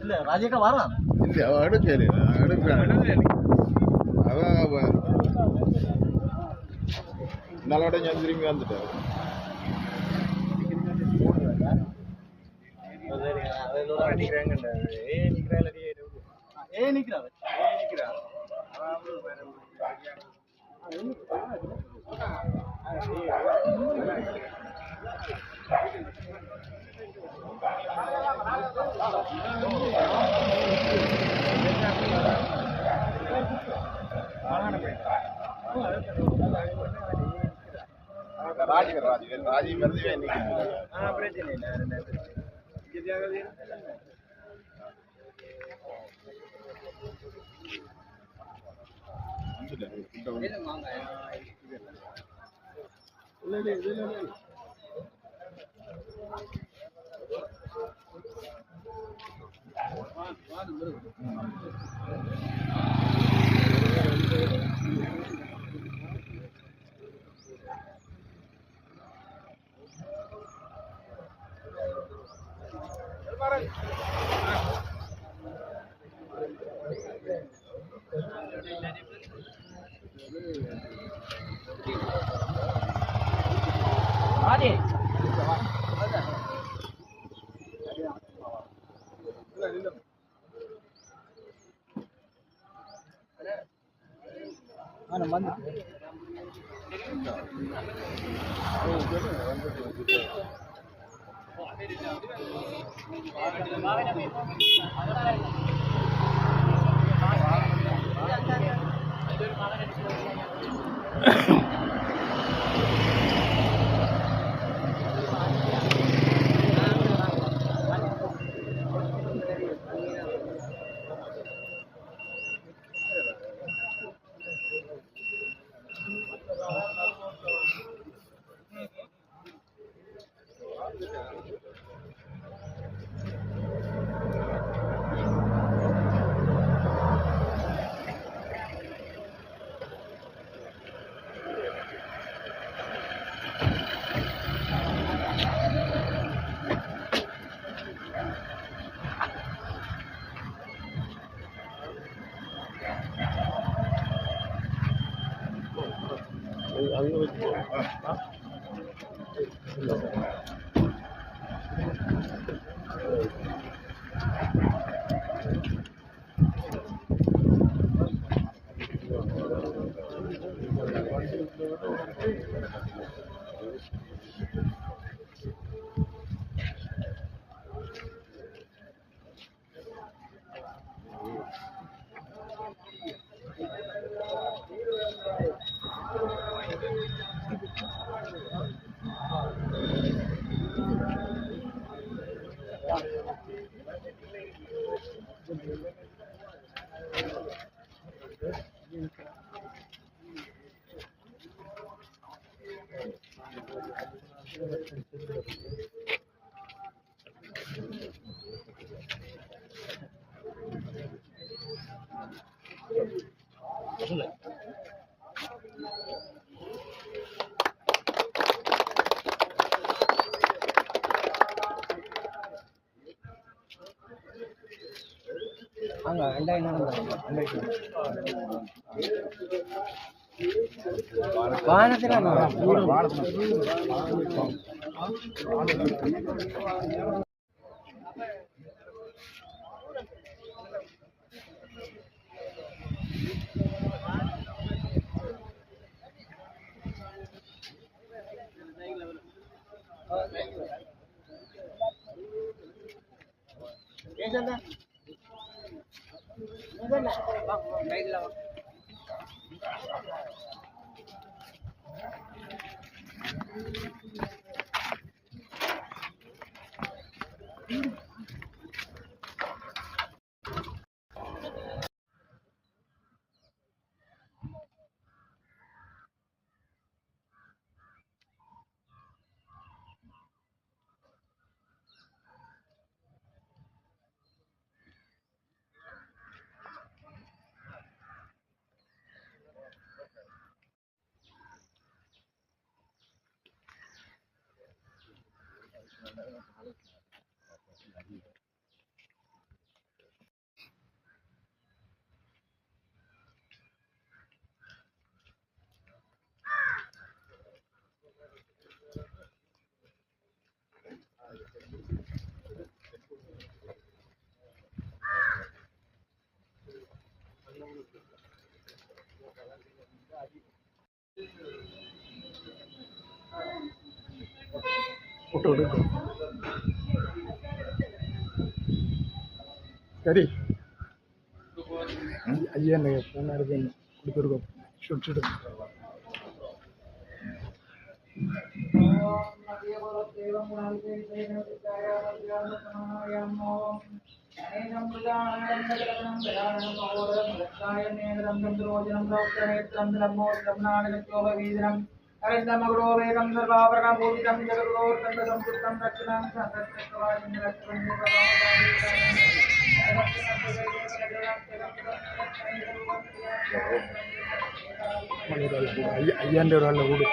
இல்ல ராஜேக்கா வரான் இல்ல அவ எடுக்கிறான் அவன் நல்லோட ഞാൻ திரும்பி வந்துட்டேன் ராஜி பிரச்சனை फोटो எடுக்கும் சரி ஐயா போன இருக்கு கொடுத்துருக்கோம் ஷூட் ஷூட் ஐயாண்ட ஒரு ஆள் கூடு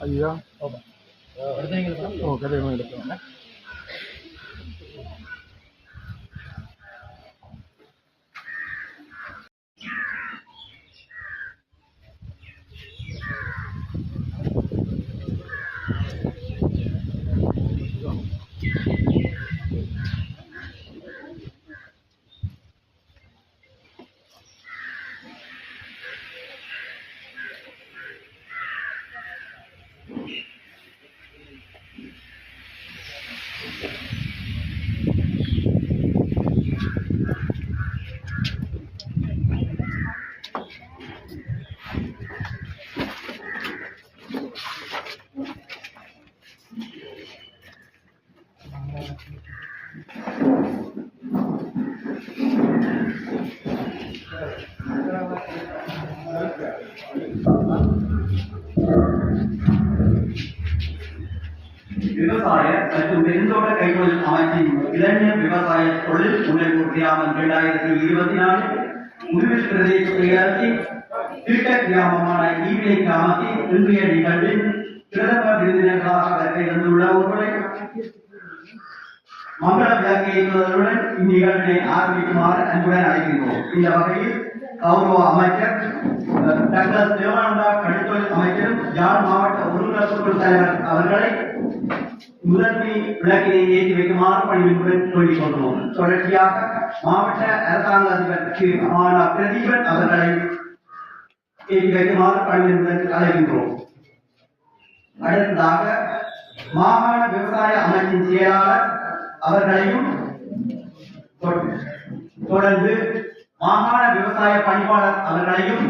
ஐயா ஓ கதையும் எடுத்தோம் விவசாய மற்றும் பெருந்தோட்ட கைத்தொழில் அமைச்சின் இளைஞர் விவசாய தொழில் முனைவு கிராமம் 2024 முடிவில் பிரதேச செயலாட்சி திட்ட கிராமமான ஈவினை கிராமத்தில் இன்றைய நிகழ்வில் பிரதம விருந்தினர்களாக வருகை தந்துள்ளவர்களை மங்கள விளக்கேற்றுவதுடன் இந்நிகழ்வினை ஆரம்பிக்குமாறு அன்புடன் அழைக்கின்றோம். இந்த வகையில் கௌரவ அமைச்சர் டாக்டர் தேவானந்தா கடற்தொழில் அமைச்சரும் யாழ் மாவட்ட ஒருங்கிணைப்பு குழு தலைவர் அவர்களை முதன்மை விளக்கினை ஏற்றி வைக்குமாறு பணியுடன் சொல்லிக் கொள்வோம். தொடர்ச்சியாக மாவட்ட அரசாங்க அதிபர் திரு பிரதீபன் அவர்களை ஏற்றி வைக்குமாறு பணியுடன் அழைக்கின்றோம். அடுத்ததாக மாகாண விவசாய அமைச்சின் செயலாளர் அவர்களையும் தொடர்ந்து மாகாண விவசாய பணிப்பாளர் அவர்களையும்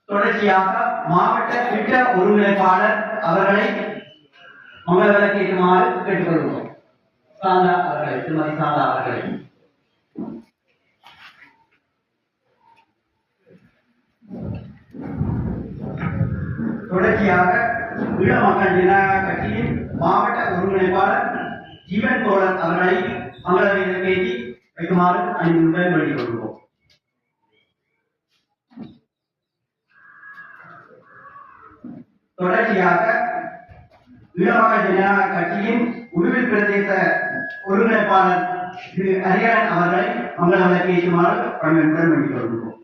தொடர்ச்சியாக மாவட்ட திட்ட ஒருங்கிணைப்பாளர் அவர்களை மங்கள விளக்கேற்றுமாறு கேட்டுக்கொள்கிறோம். சாந்தா அவர்களை, திருமதி சாந்தா அவர்களை. தொடர்ச்சியாக ஈழ மக்கள் ஜனநாயக கட்சியின் மாவட்ட ஒருங்கிணைப்பாளர் ஜீவன் தோழர் அவர்களை மங்கள விளக்கேற்றி வைக்குமாறு அணிந்துடன் வேண்டிக் கொள்கிறோம். தொடர்ச்சியாக ஈழமக்கள் ஜனநாயக கட்சியின் உடுவில் பிரதேச ஒருங்கிணைப்பாளர் திரு ஹரிஹரன் அவர்களை மங்கள விளக்கேற்றுமாறு பணியுடன் வேண்டிக் கொள்கிறோம்.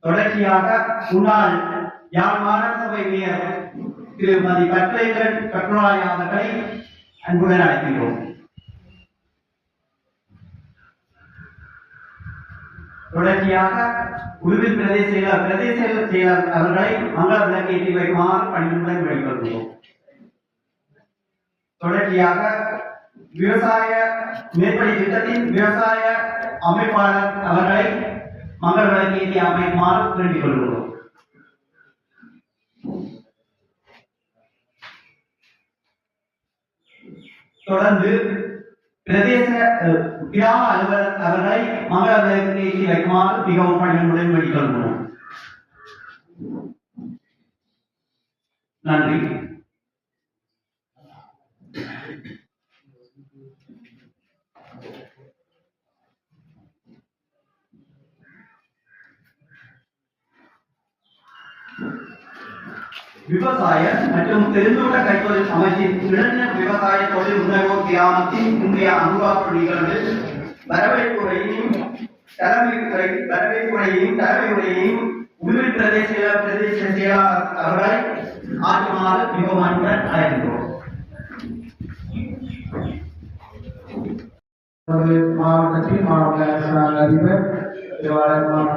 தொடர்ச்சியாக முன்னாள் யாழ் மாநகர சபை மேயர் திருமதி பத்மேந்திரன் பட்நாயக் அவர்களை அன்புடன் அழைக்கின்றோம். தொடர்ச்சியாக உடுவில் பிரதேச செயலர் அவர்களை மங்கள விளக்கேற்றி வைக்குமாறு பணியுடன் வெளிக்கொள்கிறோம். தொடர்ச்சியாக விவசாய மேற்படி திட்டத்தின் விவசாய அமைப்பாளர் அவர்களை மங்கள விளக்கேற்றி அமைக்குமாறு வேண்டிக் கொள்கிறோம். தொடர்ந்து பிரதேச கிராம அலுவலர் அவர்களை மங்கள விளக்கேற்றி வைக்குமாறு மிகவும் பணியுடன் வேண்டிக் கொள்கிறோம். நன்றி. விவசாய மற்றும் பெருந்தோட்ட கைத்தொழில் அமைச்சின் இளைஞர் விவசாய தொழில் முனைவோர் கிராமத்தின் இன்றைய அனுபவ நிகழ்வு வரவேற்புரையையும் தலைமையுரையையும் உடுவில் பிரதேச செயலாளர் அவர்களை ஆற்றுமாறு மிகவும் அன்புடன் அழைக்கின்றோம். மாவட்டத்தில் மாவட்ட அரசாங்க அதிபர்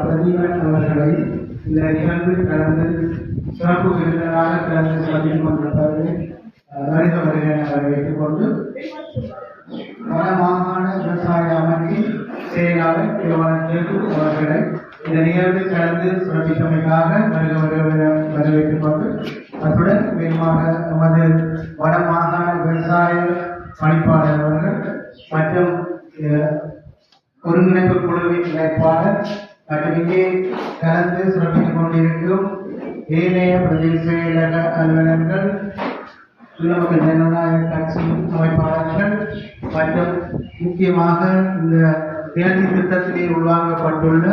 பிரதீபன் அவர்களை இந்த நிகழ்வில் கடந்து சிறப்பு விருந்தினராக கலந்து சிறப்பித்துக் கொண்டிருப்பவர்கள் வருக வருகிற வரவேற்றுக் கொண்டு வட மாகாண விவசாய அமைப்பின் செயலாளர் அவர்களை இந்த நிகழ்வில் கலந்து சிறப்பித்தமைக்காக வரவேற்றுக் கொண்டு அத்துடன் மேலுமாக நமது வட மாகாண விவசாய பணிப்பாளர் அவர்கள் மற்றும் ஒருங்கிணைப்பு குழுவின் இணைப்பாளர் மற்றும் இங்கே கலந்து சிறப்பித்துக் கொண்டிருக்கும் ஏனைய பிரதேச செயலக அலுவலர்கள், ஈழமக்கள் ஜனநாயக கட்சியின் அமைப்பாளர்கள் மற்றும் முக்கியமாக இந்த தேர்தல் திட்டத்திலே உள்வாங்கப்பட்டுள்ள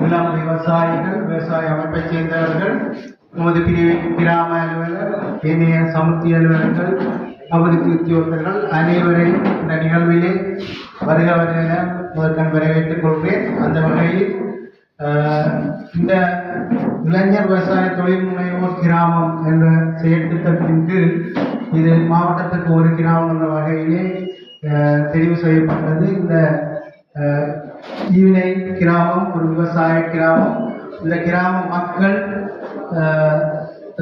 இளம் விவசாயிகள், விவசாய அமைப்பைச் சேர்ந்தவர்கள், நமது கிராம அலுவலர், ஏனைய சமுத்தி அலுவலர்கள், அபிவிருத்தி உத்தியோகர்கள் அனைவரையும் இந்த நிகழ்விலே வருக வருகிற முதற்கண் வரவேற்றுக் கொள்கிறேன். அந்த வகையில் இந்த இளைஞர் விவசாய தொழில் முனைவோர் கிராமம் என்ற செயல் திட்டத்தின் கீழ் இது மாவட்டத்துக்கு ஒரு கிராமம் என்ற வகையிலே தெரிவு செய்யப்பட்டது. இந்த ஈவினை கிராமம் ஒரு விவசாய கிராமம். இந்த கிராம மக்கள்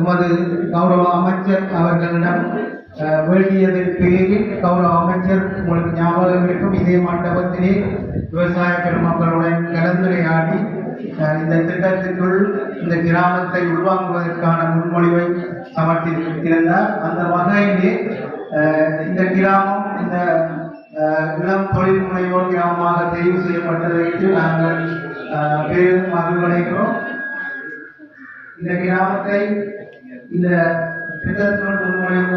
எமது கௌரவ அமைச்சர் அவர்களிடம் வேண்டியதன் பேரில் கௌரவ அமைச்சர் உங்களுக்கு ஞாபகம் இருக்கும், இதே மண்டபத்திலே விவசாய பெருமக்களுடன் கலந்துரையாடி இந்த திட்டத்திற்குள் இந்த கிராமத்தை உள்வாங்குவதற்கான முன்மொழிவை சமர்ப்பித்திருந்தார். அந்த வகையிலே இந்த கிராமம் இந்த இளம் தொழில் முனைவோர் கிராமமாக தெரிவு செய்யப்பட்டதை நாங்கள் பெரும் மகிழ்வடைகிறோம். இந்த கிராமத்தை இந்த திட்டத்தினுள் முன்மொழிந்த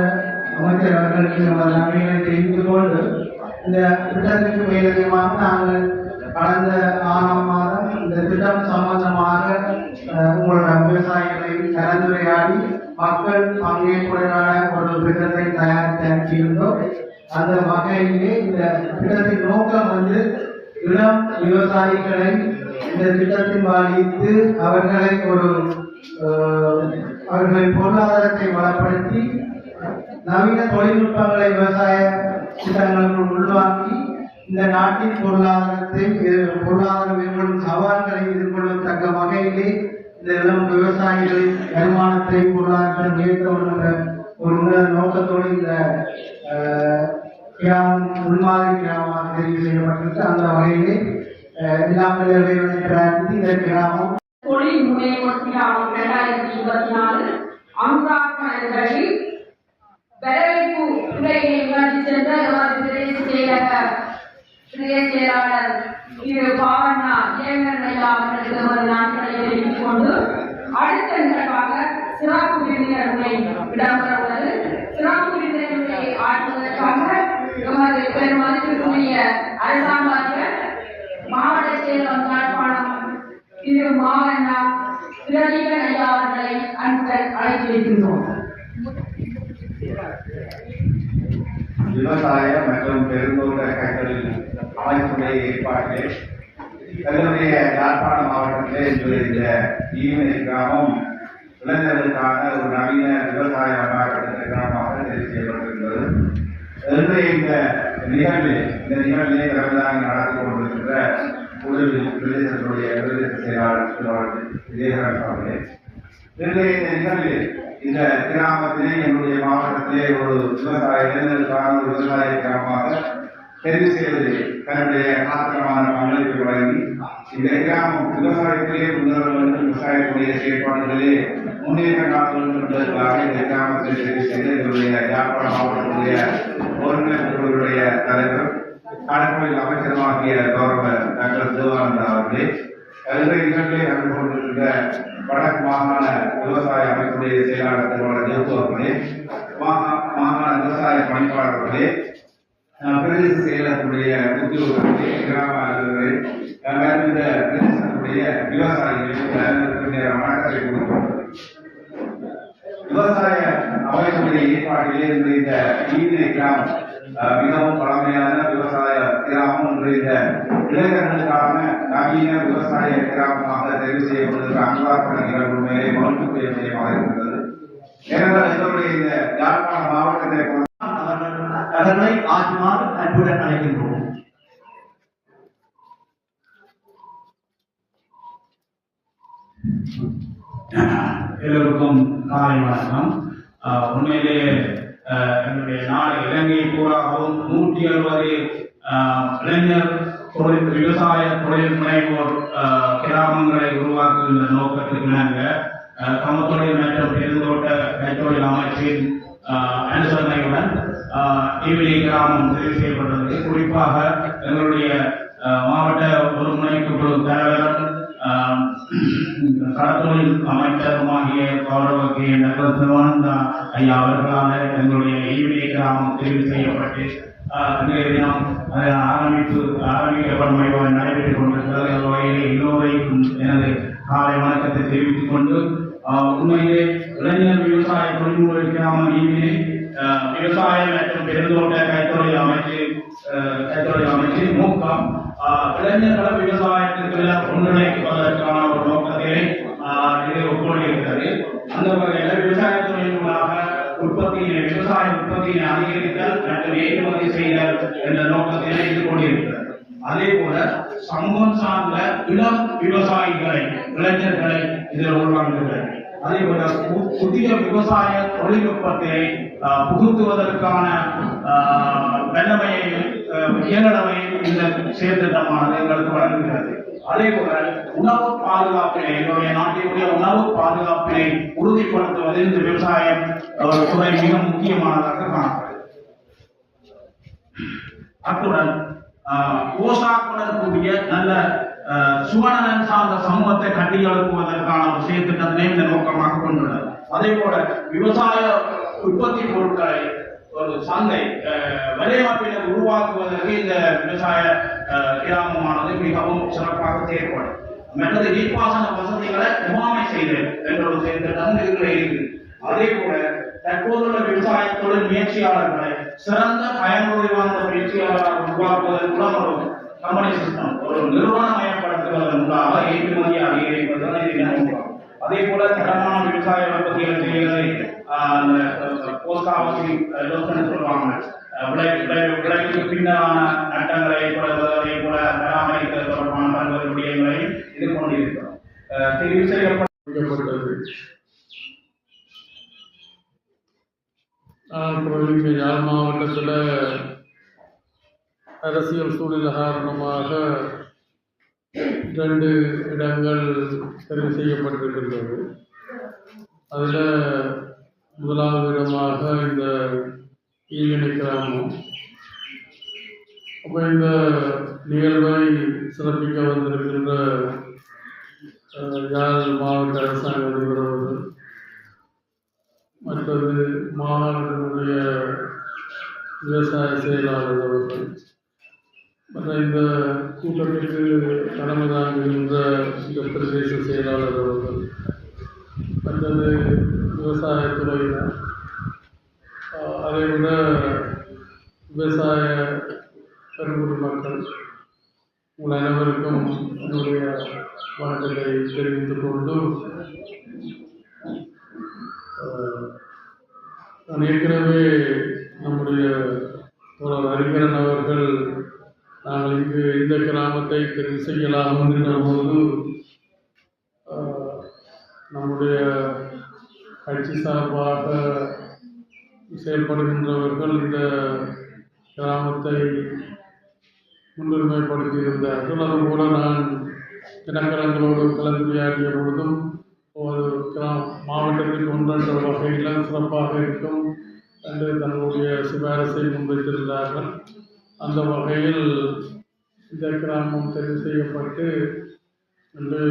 அமைச்சர் அவர்களுக்கு நமது நன்மைகளை தெரிவித்துக் கொண்டு இந்த திட்டத்திற்கு மேலதிகமாக நாங்கள் கடந்த 6ஆம் மாதம் இந்த திட்டம் சம்பந்தமாக உங்களுடைய விவசாயிகளை கலந்துரையாடி மக்கள் பங்கேற்புடனான ஒரு திட்டத்தை தயாரித்து அனுப்பியிருந்தோம். அந்த வகையிலே இந்த திட்டத்தின் நோக்கம் வந்து இளம் விவசாயிகளை இந்த திட்டத்தின் பாதித்து அவர்களை அவர்களின் பொருளாதாரத்தை வளப்படுத்தி நவீன தொழில்நுட்பங்களை விவசாய திட்டங்களுக்குள் உள்வாங்கி இந்த நாட்டின் பொருளாதாரம் மேம்படும் சவால்களை எதிர்கொள்ளத்தக்க வகையிலே இந்த இளம் விவசாயிகளின் வருமானத்தை பொருளாதாரத்தை உயர்த்த என்ற ஒரு நோக்கத்தோடு இந்த கிராமம் முன்மாதிரி கிராமமாக தெரிவு செய்யப்பட்டிருக்கு. அந்த வகையிலே இல்லாமல் இந்த கிராமம் தொழில் முனைவோர் கிராமம் 2024 அம்ராக்களில் வரவேற்பு துறையை நிகழ்ச்சி சென்ற பிரதேச செயலாளர் திரு பாவண்ணா இளைஞர்கள் அவர்களுக்கு ஒரு நாட்களை தெரிவித்துக் கொண்டு அடுத்த நிகழ்வாக சிறப்பு விருந்தினர்களை இடம்பெற உள்ளது. சிறப்பு விருந்தினர்களை ஆற்றுவதற்காக எமது பெருமதிப்பிற்குரிய அரசாங்க மாவட்ட செயலர் யாழ்ப்பாணம் திரு மாவண்ணா பிரதீபன் ஐயா அவர்களை அன்புடன் அழைத்து வைக்கின்றோம். விவசாய மற்றும் பெருந்தோட்ட கைத்தொழில் அமைப்புடைய ஏற்பாட்டிலே எங்களுடைய யாழ்ப்பாண மாவட்டத்திலே இந்த ஈவினை கிராமம் இளைஞர்களுக்கான ஒரு நவீன விவசாய கிராமமாக தெரிவு செய்யப்பட்டிருக்கிறது. இன்றைய இந்த நிகழ்விலே தலைமையாக நடத்தி கொண்டிருக்கின்ற பிரதேசத்துடைய பிரதேச செயலாளர் விஜயகாந்த் அவர்களே, இன்றைய இந்த நிகழ்வில் இந்த கிராமத்திலே என்னுடைய மாவட்டத்திலே ஒரு விவசாய இளைஞர்களுக்கான ஒரு விவசாய கிராமமாக தெரிவு செய்வது தன்னுடைய ஆத்திரமான பங்களிப்பை வழங்கி இந்த கிராமம் விவசாயத்திலே முன்னேறும் விவசாயத்துடைய செயற்பாடுகளிலே முன்னேற்ற காலம் என்பதற்காக இந்த கிராமத்தில் தெரிவு செய்து எங்களுடைய யாழ்ப்பாண மாவட்டத்துடைய ஒருங்கிணைப்புடைய தலைவர் கடற்கொழில் அமைச்சருமாகிய கௌரவ டாக்டர் தேவானந்தா அவர்களே, கல்வி நிகழ்ச்சியை நடந்து கொண்டிருக்கின்ற வடக்கு மாகாண விவசாய அமைப்புடைய செயலாளர் திருவாளர் ஜோசு அவர்களே, மாகாண விவசாய பணிப்பாளர்களே, பிரதேச செயலர்களுடைய உத்தியோகர்களே, கிராம அலுவலர்களே, இந்த பிரதேசத்துடைய விவசாயிகளுக்கு வணக்கத்தை கொடுக்கிறோம். விவசாய அமைப்புடைய ஏற்பாட்டிலே இந்த ஈவினை கிராமம் மிகவும் பழமையான விவசாய கிராமம் என்று இந்த இளைஞர்களுக்கான நவீன விவசாய கிராமமாக தெரிவு செய்யப்படுகிற அன்பார்ப்பண நிகழ்வு மேலே மறுப்புக்குரிய விஷயமாக இருக்கிறது. ஏனென்றால் எங்களுடைய இந்த யாழ்ப்பாண மாவட்டத்தை அவர்களை ஆற்றுமாறு அன்புடன் அழைக்கின்றோம். எல்லோருக்கும் காலை வணக்கம். உண்மையிலேயே என்னுடைய நாடு இலங்கை பூராகவும் 160 இளைஞர் விவசாய தொழில் முனைவோர் கிராமங்களை உருவாக்குகின்ற நோக்கத்துக்கு நாங்கள் சமத்தொழில் மற்றும் பெருந்தோட்ட கைத்தொழில் அமைச்சின் அனுசரணையுடன் ஈவினை கிராமம் தெரிவு செய்யப்பட்டது. குறிப்பாக எங்களுடைய மாவட்ட ஒருங்கிணைப்பு குழு தலைவரும் கடற்தொழில் அமைச்சருமாகிய கௌரவ கே டாக்டர் தேவானந்தா ஐயா அவர்களால் எங்களுடைய ஈவினை கிராமம் தெரிவு செய்யப்பட்டு இன்றைய தினம் ஆரம்பிக்கப்படும் நடைபெற்றுக் கொண்டிருக்கிறது. அந்த வகையில் எல்லோரையும் எனது காலை வணக்கத்தை தெரிவித்துக் கொண்டு உண்மையிலே இளைஞர் விவசாய தொழில்முறை கிராம ஈவினை விவசாய மற்றும் பெருந்தோட்ட கைத்தொழில் அமைச்சின் நோக்கம் இளைஞர்களை விவசாயத்திற்கு ஒன்றிணைப்பதற்கான ஒரு நோக்கத்திலே இது உட்கொண்டிருக்கிறது. அந்த வகையில் விவசாய தொழில்களாக விவசாய உற்பத்தியை அதிகரித்தல் மற்றும் ஏற்றுமதி செய்தல் என்ற நோக்கத்திலே இது கொண்டிருக்கிறது. அதே போல சமூகம் சார்ந்த இளம் விவசாயிகளை இளைஞர்களை இதில் உருவாக்குகிறது. அதே போல புதிய விவசாய தொழில்நுட்பத்தை புகுத்துவதற்கான வல்லமையையும் இயலடமையும் இந்த செயற்திட்டமானது எங்களுக்கு வழங்குகிறது. அதே போல உணவு பாதுகாப்பினை என்னுடைய நாட்டினுடைய உணவு பாதுகாப்பினை உறுதிப்படுத்துவது இந்த விவசாயம் துறை மிக முக்கியமானதாக காணப்படுகிறது. அத்துடன் போஷாக்குடன் கூடிய நல்ல சுவனலன் சார்ந்த சமூகத்தை கட்டியெழுப்புவதற்கான ஒரு செயற்திட்டத்தினை இந்த நோக்கமாக கொண்டுள்ளது. அதே போல விவசாய உற்பத்தி பொருட்களை ஒரு சந்தை வலையமைப்பினர் உருவாக்குவதற்கு இந்த விவசாய கிராமமானது மிகவும் சிறப்பாக செயல்படும். மற்றது நீர்ப்பாசன வசதிகளை முகாமை செய்தல் என்ற ஒரு செயற்திட்டம் இருக்குது. அதே போல தற்போதுள்ள விவசாய தொழில் முயற்சியாளர்களை சிறந்த பயனுறுதி வாய்ந்த பயிற்சியாளராக உருவாக்குவதன் மூலம் ஒரு கம்பெனி சிஸ்டம் ஒரு நிறுவனமயப்படுத்துவதன் மூலமாக ஏற்றுமதி அதிகரிப்பதுதான் இது நோக்கம். அதே போல தரமான விவசாய உற்பத்திகளை செய்வதை போஸ்ட் ஹவுசிங் சொல்லுவாங்க. விளைவுக்கு பின்னரான நட்டங்களை ஏற்படுத்துவதை போல பராமரிப்பது தொடர்பான பல்வேறு விடயங்களையும் எதிர்கொண்டிருக்கிறோம். தெரிவு செய்யப்பட்டது. யாழ் மாவட்டத்தில் அரசியல் சூழ்நிலை காரணமாக 2 இடங்கள் தெரிவு செய்யப்பட்டிருக்கின்றது. அதில் முதலாவது இடமாக இந்த ஈவினை கிராமம். அப்போ இந்த நிகழ்வை சிறப்பிக்க வந்திருக்கின்ற யாழ் மாவட்ட அரசாங்க அதிபர்கள், மற்றது மாகாணத்தினுடைய விவசாய செயலாளர் அவர்கள், மற்ற இந்த கூட்டத்திற்கு தலைமை தாங்குகின்ற இந்த பிரதேச செயலாளர் அவர்கள், மற்றது விவசாயத்துறையினர், அதை விட விவசாய பெருங்குடி மக்கள், உங்கள் அனைவருக்கும் என்னுடைய வணக்கத்தை தெரிவித்துக் கொண்டு, நான் ஏற்கனவே நம்முடைய தோழர் அறிஞரன் அவர்கள் நாங்கள் இங்கு இந்த கிராமத்தை தெரிவு செய்யலாம் என்கின்ற போது நம்முடைய கட்சி சார்பாக செயல்படுகின்றவர்கள் இந்த கிராமத்தை முன்னுரிமைப்படுத்தியிருந்தார்கள். அதுபோல நான் தினக்கரங்களோடு கலந்துரையாடிய பொழுதும் ஒரு மாவட்டத்திற்கு ஒன்றென்ற வகையில் சிறப்பாக இருக்கும் என்று தன்னுடைய சிபாரிசை முன்வைத்திருந்தார்கள். அந்த வகையில் இந்த கிராமம் தெரிவு செய்யப்பட்டு இன்று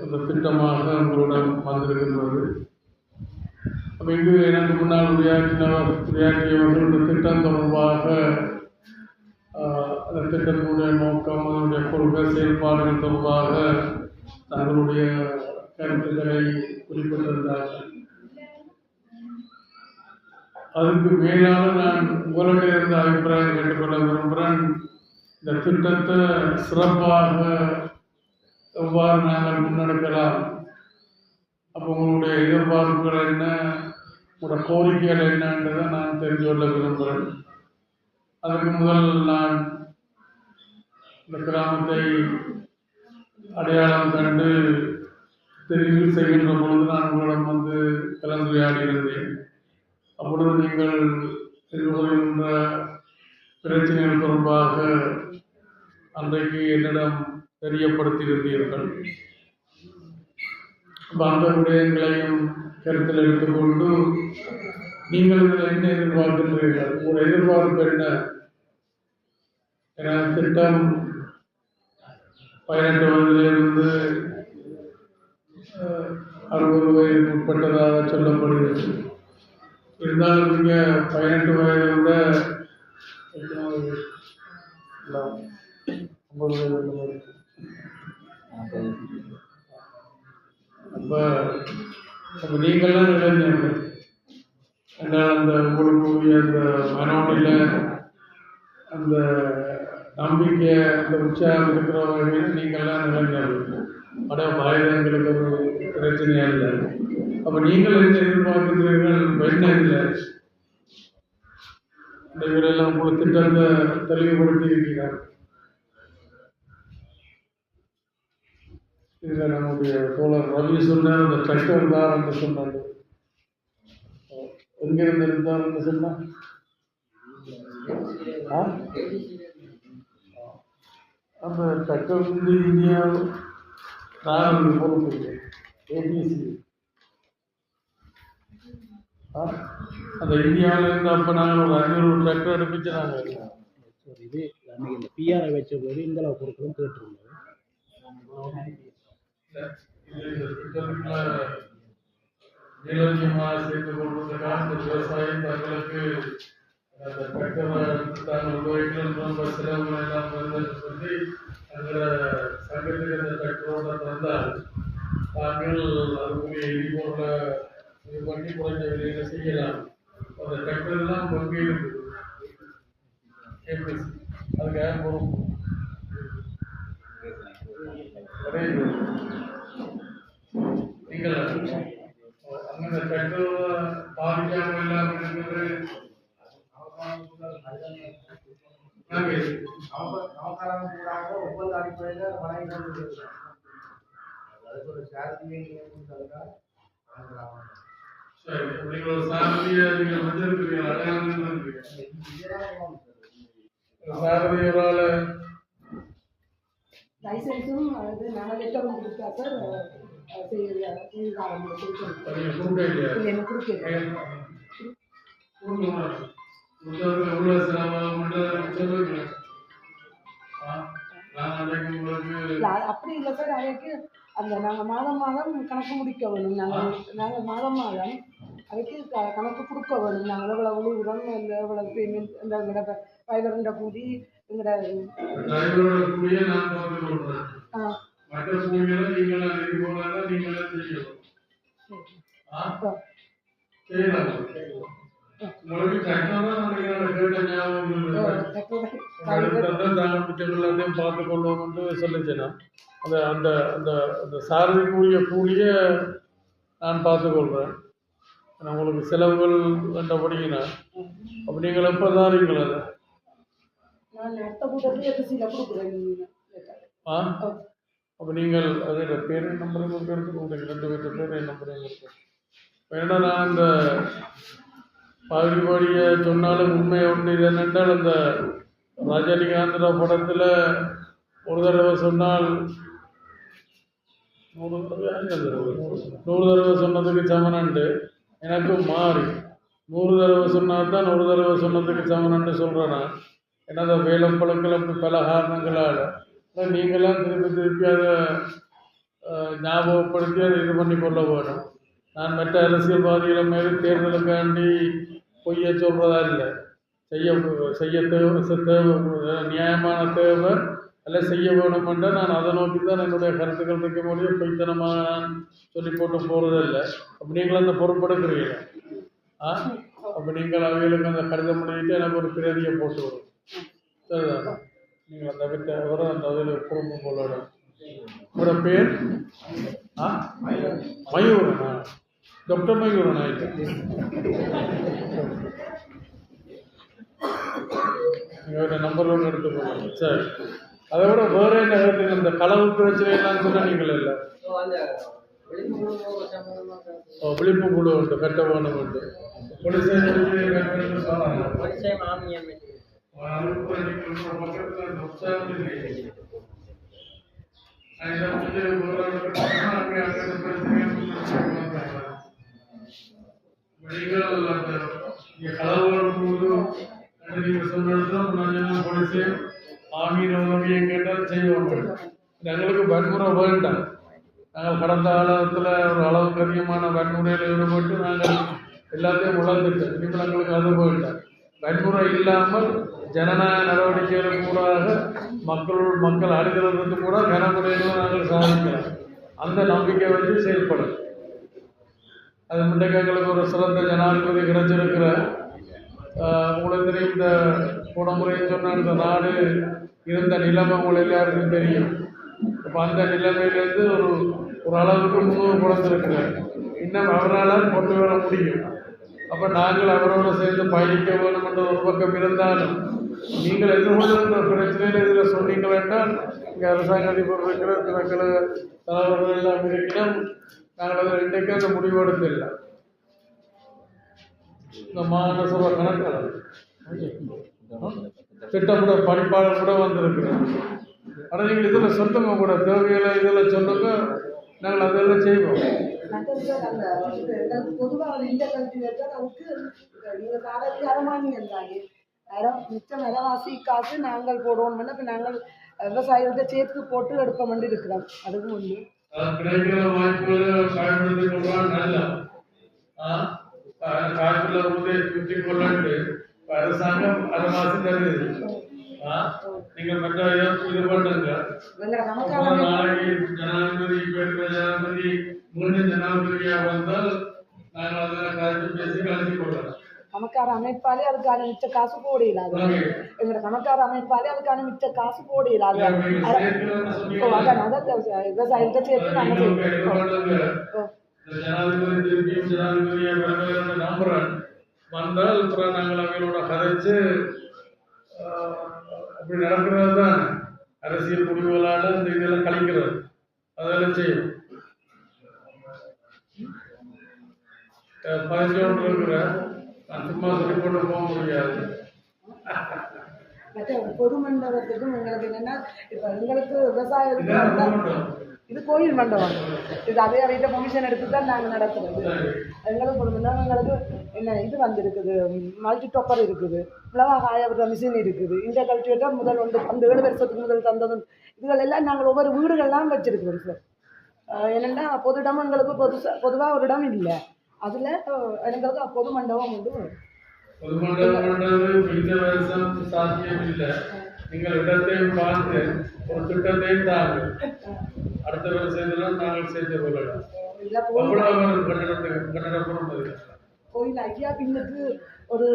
அந்த திட்டமாக உங்களிடம் வந்திருக்கின்றது. அப்போ இங்கு எனக்கு முன்னால் உரையாற்றியவர்கள் இந்த திட்டம் தொடர்பாக அந்த திட்டத்தினுடைய நோக்கம், அதனுடைய கொள்கை செயல்பாடுகள் தொடர்பாக தங்களுடைய கருத்துக்களை குறிப்பிட்டிருந்தார்கள். அதுக்கு மேலாக நான் உங்களுடைய இருந்த அபிப்பிராயம் கேட்டுக்கொள்ள விரும்புகிறேன். இந்த திட்டத்தை சிறப்பாக எவ்வாறு நாங்கள் முன்னெடுக்கலாம், அப்போ உங்களுடைய எதிர்பார்ப்புகள் என்ன, உங்களோட கோரிக்கைகள் என்னன்றதை நான் தெரிந்து கொள்ள விரும்புகிறேன். அதற்கு முதல் நான் இந்த கிராமத்தை அடையாளம் கண்டு தெரிவு செய்கின்ற பொழுது நான் உங்களிடம் வந்து கலந்துரையாடியிருந்தேன். அப்பொழுது நீங்கள் எதிர்கொள்கின்ற பிரச்சனைகள் தொடர்பாக அன்றைக்கு என்னிடம் தெரியப்படுத்தியிருந்தீர்கள். அந்த விடயங்களையும் கருத்தில் எடுத்துக்கொண்டு நீங்கள் இதில் என்ன எதிர்பார்க்கின்றீர்கள், உங்கள் எதிர்பார்ப்பு என்ன? என திட்டம் 18 வயதிலிருந்து 60 வயதுக்கு உட்பட்டதாக சொல்லப்படுகிறது. இருந்தாலும் நீங்கள் 18 வயதை விட 50 வயது அப்போ நீங்கள்லாம் இளைஞர்கள் என்றால் அந்த உங்களுக்கு அந்த மனோனில் அந்த நம்பிக்கை, அந்த உற்சாகம் இருக்கிற வகையில் நீங்கள்லாம் இளைஞர்கள். ஆனால் வயதங்களுக்கு ஒரு பிரச்சனையாக இல்லை. அப்போ நீங்கள் என்ன எதிர்பார்க்கிறீர்கள், என்ன இல்லை, இந்த இவரெல்லாம் உங்களுக்கு திட்டத்தை தெளிவுபடுத்தி இருக்கிறார். இதில் நம்முடைய தோழர் ரவி சொன்னார், அந்த டிராக்டர் தான் என்று சொன்னார். எங்கிருந்து இருந்தார் என்று சொன்னார்? அந்த டிராக்டர் வந்து இந்தியா நான் பொறுப்பு ஏபிசி அந்த இந்தியாவில் இருந்து அப்போ நாங்கள் ஒரு 500 டிராக்டர் அனுப்பிச்சாங்க. இது அன்றைக்கி இந்த பிஆரை வச்ச போது இந்த அளவு பொருட்களும் கேட்டிருந்தது. நிலவியமாக செய்து கொள்வதற்காக இந்த விவசாயம் தங்களுக்கு அந்த டிராக்டரை தாங்கள் உபயோகிக்கணும் ரொம்ப சிரமம் எல்லாம் வருதுன்னு சொல்லி அந்த சங்கத்துக்கு அந்த டிராக்டரோட தந்தால் தாங்கள் அதுக்குரிய இடிபொருளை இது பண்ணி குறைஞ்ச விலையில் செய்யலாம். ஏபிஎஸ் அதுக்கு யார் பொறுப்பு? நீங்கள் அங்கே பெட்ரோல் பாதிக்காமல் இல்லாமல் இருக்கிறது ஒவ்வொரு அடிப்படையில் வழங்கி அதுக்கு ஒரு சரி, நீங்கள் ஒரு சாரதியை நீங்கள் வச்சிருக்கிறீங்க, அடையாளம் இருக்கிறீங்க. சாரதியரால லைசன்ஸும் அது நாங்கள் லெட்டரும் கொடுத்தா சார் கொடுக்க இல்லையா? எனக்கு கொடுக்க எவ்வளோ சிரமம் சொல்லுங்க. நான் அன்றைக்கு உங்களுக்கு அப்படி இல்லை சார். அதுக்கு அந்த நாங்கள் மாதம் கணக்கு முடிக்க வேணும். நாங்கள் மாதம் அதுக்கு கணக்கு கொடுக்க வேணும். நாங்கள் எவ்வளோ உரம் இந்த எவ்வளோ பேமெண்ட் இந்த எங்களோட பயிலருண்ட கூடி எங்களோட டிரைவரோட கூடிய நான் பார்த்து கொடுக்குறேன். மற்ற கூலிகளை நீங்களா எழுதி போனாங்க, நீங்களே செய்யணும். செய்யலாம். உங்களுக்கு கரெக்டாக தான் நினைக்கிறேன். கேட்ட ஞாபகம் எல்லாத்தையும் பார்த்து கொள்வோம்னு சொல்லிச்சேன்னா அந்த அந்த அந்த அந்த சாரதிக்குரிய கூலிய நான் பார்த்துக்கொள்கிறேன். உங்களுக்கு செலவுகள் கண்டபடினா அப்போ நீங்கள் எப்போ தாரீங்களா அதை? அப்போ நீங்கள் அதோட பேர் நம்பர் எடுத்து உங்களுக்கு 2 பேர் பேர் நம்பர் இருக்கு. ஏன்னா நான் அந்த பாடிய சொன்னாலும் உண்மை ஒன்று இது என்னென்றால் அந்த ரஜினிகாந்தோட படத்தில் ஒரு தடவை சொன்னால் 100 தடவை சொன்னதுக்கு சமனண்டு எனக்கு மாறி 100 தடவை சொன்னால் தான் 100 தடவை சொன்னதுக்கு சமனண்டு சொல்கிறேன் நான். ஏன்னா அந்த வேலைப்பழக்கள் அப்படி பல காரணங்களால் நீங்களாம் திருப்பி அதை ஞாபகப்படுத்தி அதை இது பண்ணி கொள்ள வேணும். நான் மற்ற அரசியல்வாதிகளை மேலே தேர்தலுக்காண்டி பொய்ய சொல்கிறதா இல்லை. செய்ய தேவை நியாயமான தேவை எல்லாம் செய்ய வேணுமென்ற நான் அதை நோக்கி தான் என்னுடைய கருத்துக்கள் இருக்க முடியும். பொய்த்தனமாக நான் சொல்லி போட்டு போகிறதில்லை. அப்போ நீங்கள் அந்த பொறுப்படுக்கிறீங்க. அப்போ நீங்கள் அவைகளுக்கு அந்த கடிதம் பண்ணிட்டு எனக்கு ஒரு பிரதியை போட்டு வரும். சரிதானா? நீங்கள் அந்த விட்ட வர அந்த அதில் பொறுப்பு போல உங்களோட பேர் மயூரனா? டாக்டர் மயூரனா? இல்லை, நீங்கள் நம்பர் 1 எடுத்துக்கோங்க. சரி, அதை விட வேறு என்ன கேட்டீங்க? இந்த களவு பிரச்சனைலாம் சொன்னால் நீங்கள் இல்லை விழிப்பு குழு உண்டு, கட்ட வேணும் உண்டு. கேட்டால் செய்வாங்க. எங்களுக்கு வன்முறை வேண்டாம். நாங்கள் கடந்த காலத்தில் ஒரு அளவுக்கு அதிகமான வன்முறையில் ஈடுபட்டு நாங்கள் எல்லாத்தையும் வளர்ந்துட்டோம். இனிமேல் எங்களுக்கு அது வேண்டாம். வன்முறை இல்லாமல் ஜனநாயக நடவடிக்கைகளுக்கு கூடாக மக்கள் அணுகிறது கூட கனமுறையில் நாங்கள் சாதிக்கலாம். அந்த நம்பிக்கை வச்சு செயல்படும். அது முன்னைக்கு எங்களுக்கு ஒரு சிறந்த ஜனாதிபதி கிடைச்சிருக்கிற உங்களுக்கு தெரியும். இந்த போனமுறைன்னு சொன்னால் இந்த நாடு இருந்த நிலைமை உங்களுக்கு எல்லாருக்கும் தெரியும். அப்போ அந்த நிலைமையிலேருந்து ஒரு அளவுக்கு முன்னூறு குழந்திருக்கிறார். இன்னும் அவரால் கொண்டு வர முடியும். அப்போ நாங்கள் அவரோடு சேர்ந்து பயணிக்க வேண்டும் என்ற ஒரு பக்கம் இருந்தாலும் நீங்கள் எதிர்கொள்கிற பிரச்சனையில் இதில் சொன்னீங்கள் என்றால் இங்கே அரசாங்க அதிபர் இருக்கிற தினக்கள தலைவர்கள் எல்லாம் இருக்கிறோம். நாங்கள் அதில் இன்றைக்கு அந்த முடிவெடுத்தில்லை. இந்த மாகாண சபை கணக்காளர் திட்டப்பட படிப்பாளர் கூட வந்திருக்கிறோம். ஆனால் நீங்கள் இதில் சொல்லுங்க கூட தேவையில்லை, இதில் சொல்லுங்க, நாங்கள் அதெல்லாம் செய்வோம். பொதுவாக இந்த கல்வி அதுக்கு நீங்கள் காலத்தில் அரமானியம் தாங்க மிச்சம் விலைவாசி காசு நாங்கள் போடுவோம். இப்போ நாங்கள் விவசாயிகிட்ட சேர்த்து போட்டு எடுக்க வேண்டி இருக்கிறோம். அதுவும் ஒன்று கிடைக்கிற வாய்ப்புகளை பயன்படுத்திக் கொள்வான். நல்லா காய்ப்புல சுற்றி கொள்ளு அரசாங்கம் அதை மாசு தருது. நீங்கள் மற்ற இது பண்ணுங்க. நாளைக்கு ஜனாதிபதி ஜனாதிபதி மீண்டும் ஜனாதிபதியாக வந்தால் நாங்கள் அதில் கருத்து பேசி கலந்து கொள்ளலாம். கணக்கார அமைப்பாலே அதுக்கான மிச்ச காசு போட இல்லாது. எங்களோட கணக்கார அமைப்பாலே அதுக்கான மிச்ச காசு போட இல்லாது. அதான் விவசாயத்தை சேர்த்து நாங்கள் செய்வோம். நம்புறேன் வந்தால் அப்புறம் நாங்கள் அவங்களோட கதைச்சு அப்படி நடக்கிறது தான் அரசியல் முடிவுகளால் இந்த இதெல்லாம் கழிக்கிறது அதெல்லாம் செய்யும். 15 இருக்கிற நான் சும்மா சொல்லி கொண்டு போக முடியாது. மற்ற பொது மண்டபத்துக்கும் எங்களுக்கு என்னன்னா இப்போ எங்களுக்கு விவசாயம் இது கோயில் மண்டபம், இது அதே வீட்டை பெர்மிஷன் எடுத்து தான் நாங்கள் நடத்துறது. எங்களுக்கு பொது மண்டபம் எங்களுக்கு என்ன இது வந்திருக்குது, மல்டி டொப்பர் இருக்குது, மிளகா காய விடுற மிஷின் இருக்குது, இந்த கல்டிவேட்டர் முதல் அந்த 7 வருஷத்துக்கு முதல் தந்ததும் இதுகள் எல்லாம் நாங்கள் ஒவ்வொரு வீடுகள்லாம் வச்சிருக்கிறோம் சார். என்னென்னா பொது இடம் எங்களுக்கு பொதுவாக ஒரு இடம் இல்லை, அதில் எங்களுக்கு பொது மண்டபம் உண்டு. பொது மண்டபம் இந்த வருஷம் சாத்தியம் இல்லை. நீங்கள் இடத்தையும் பார்த்து ஒரு திட்டத்தையும் தாங்க. அடுத்த வருஷத்துல நாங்கள் சேர்த்து கொள்ளலாம். கோயில் ஐயா பின்னுக்கு ஒரு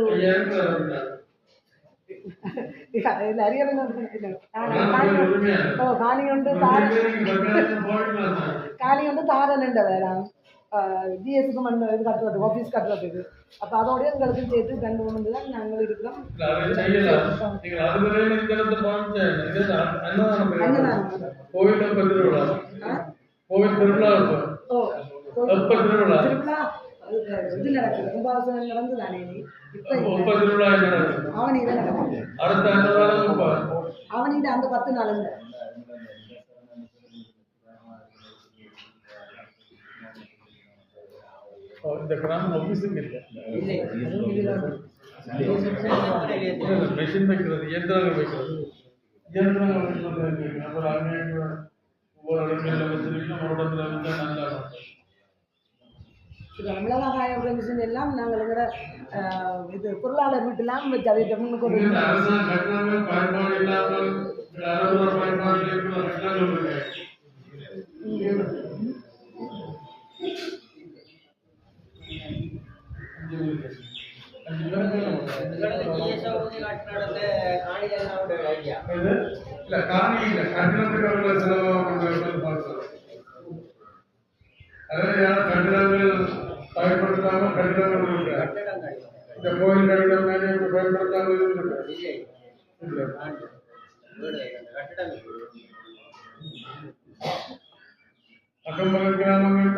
காணி உண்டு தாரணுண்ட வேறாம் ஜிஎஸ்க்கு மண் இது கட்டுறதுக்கு ஆஃபீஸ் கட்டுறதுக்கு. அப்போ அதோடய எங்களுக்கு சேர்த்து 2-3 தான் நாங்கள் இருக்கிறோம். திருவிழா இது நடக்குது, கும்பாபிஷேகம் நடந்து தானே இப்போ ஆவணியில நடக்குது. ஆவணியில அந்த 10 நாள் இந்த கிராம ஆஃபீஸுக்கு இல்லை, மெஷின் வைக்கிறது, இயந்திரங்கள் வைக்கிறது, அப்புறம் அங்கே ஒவ்வொரு இடங்களில் வச்சிருக்கோம். ஒரு இடத்துல வந்து நல்லா மிளகா காய விடுற மிஷின் எல்லாம் நாங்கள் இது பொருளாளர் வீட்டுலாம் வச்சு அதை முன்னுக்கு பயன்பாடு இல்லாமல் பயன்பாடு இல்ல காணி இல்ல கட்டிடத்துக்கு அவர்கள் செலவாக அதாவது யாரும் கட்டிடங்கள் பயன்படுத்தாம கட்டிடங்கள் இருக்கு. இந்த கோயில் கட்டிடம் பயன்படுத்தாம இருக்கு. அக்கம் பக்கம் கிராமங்கள்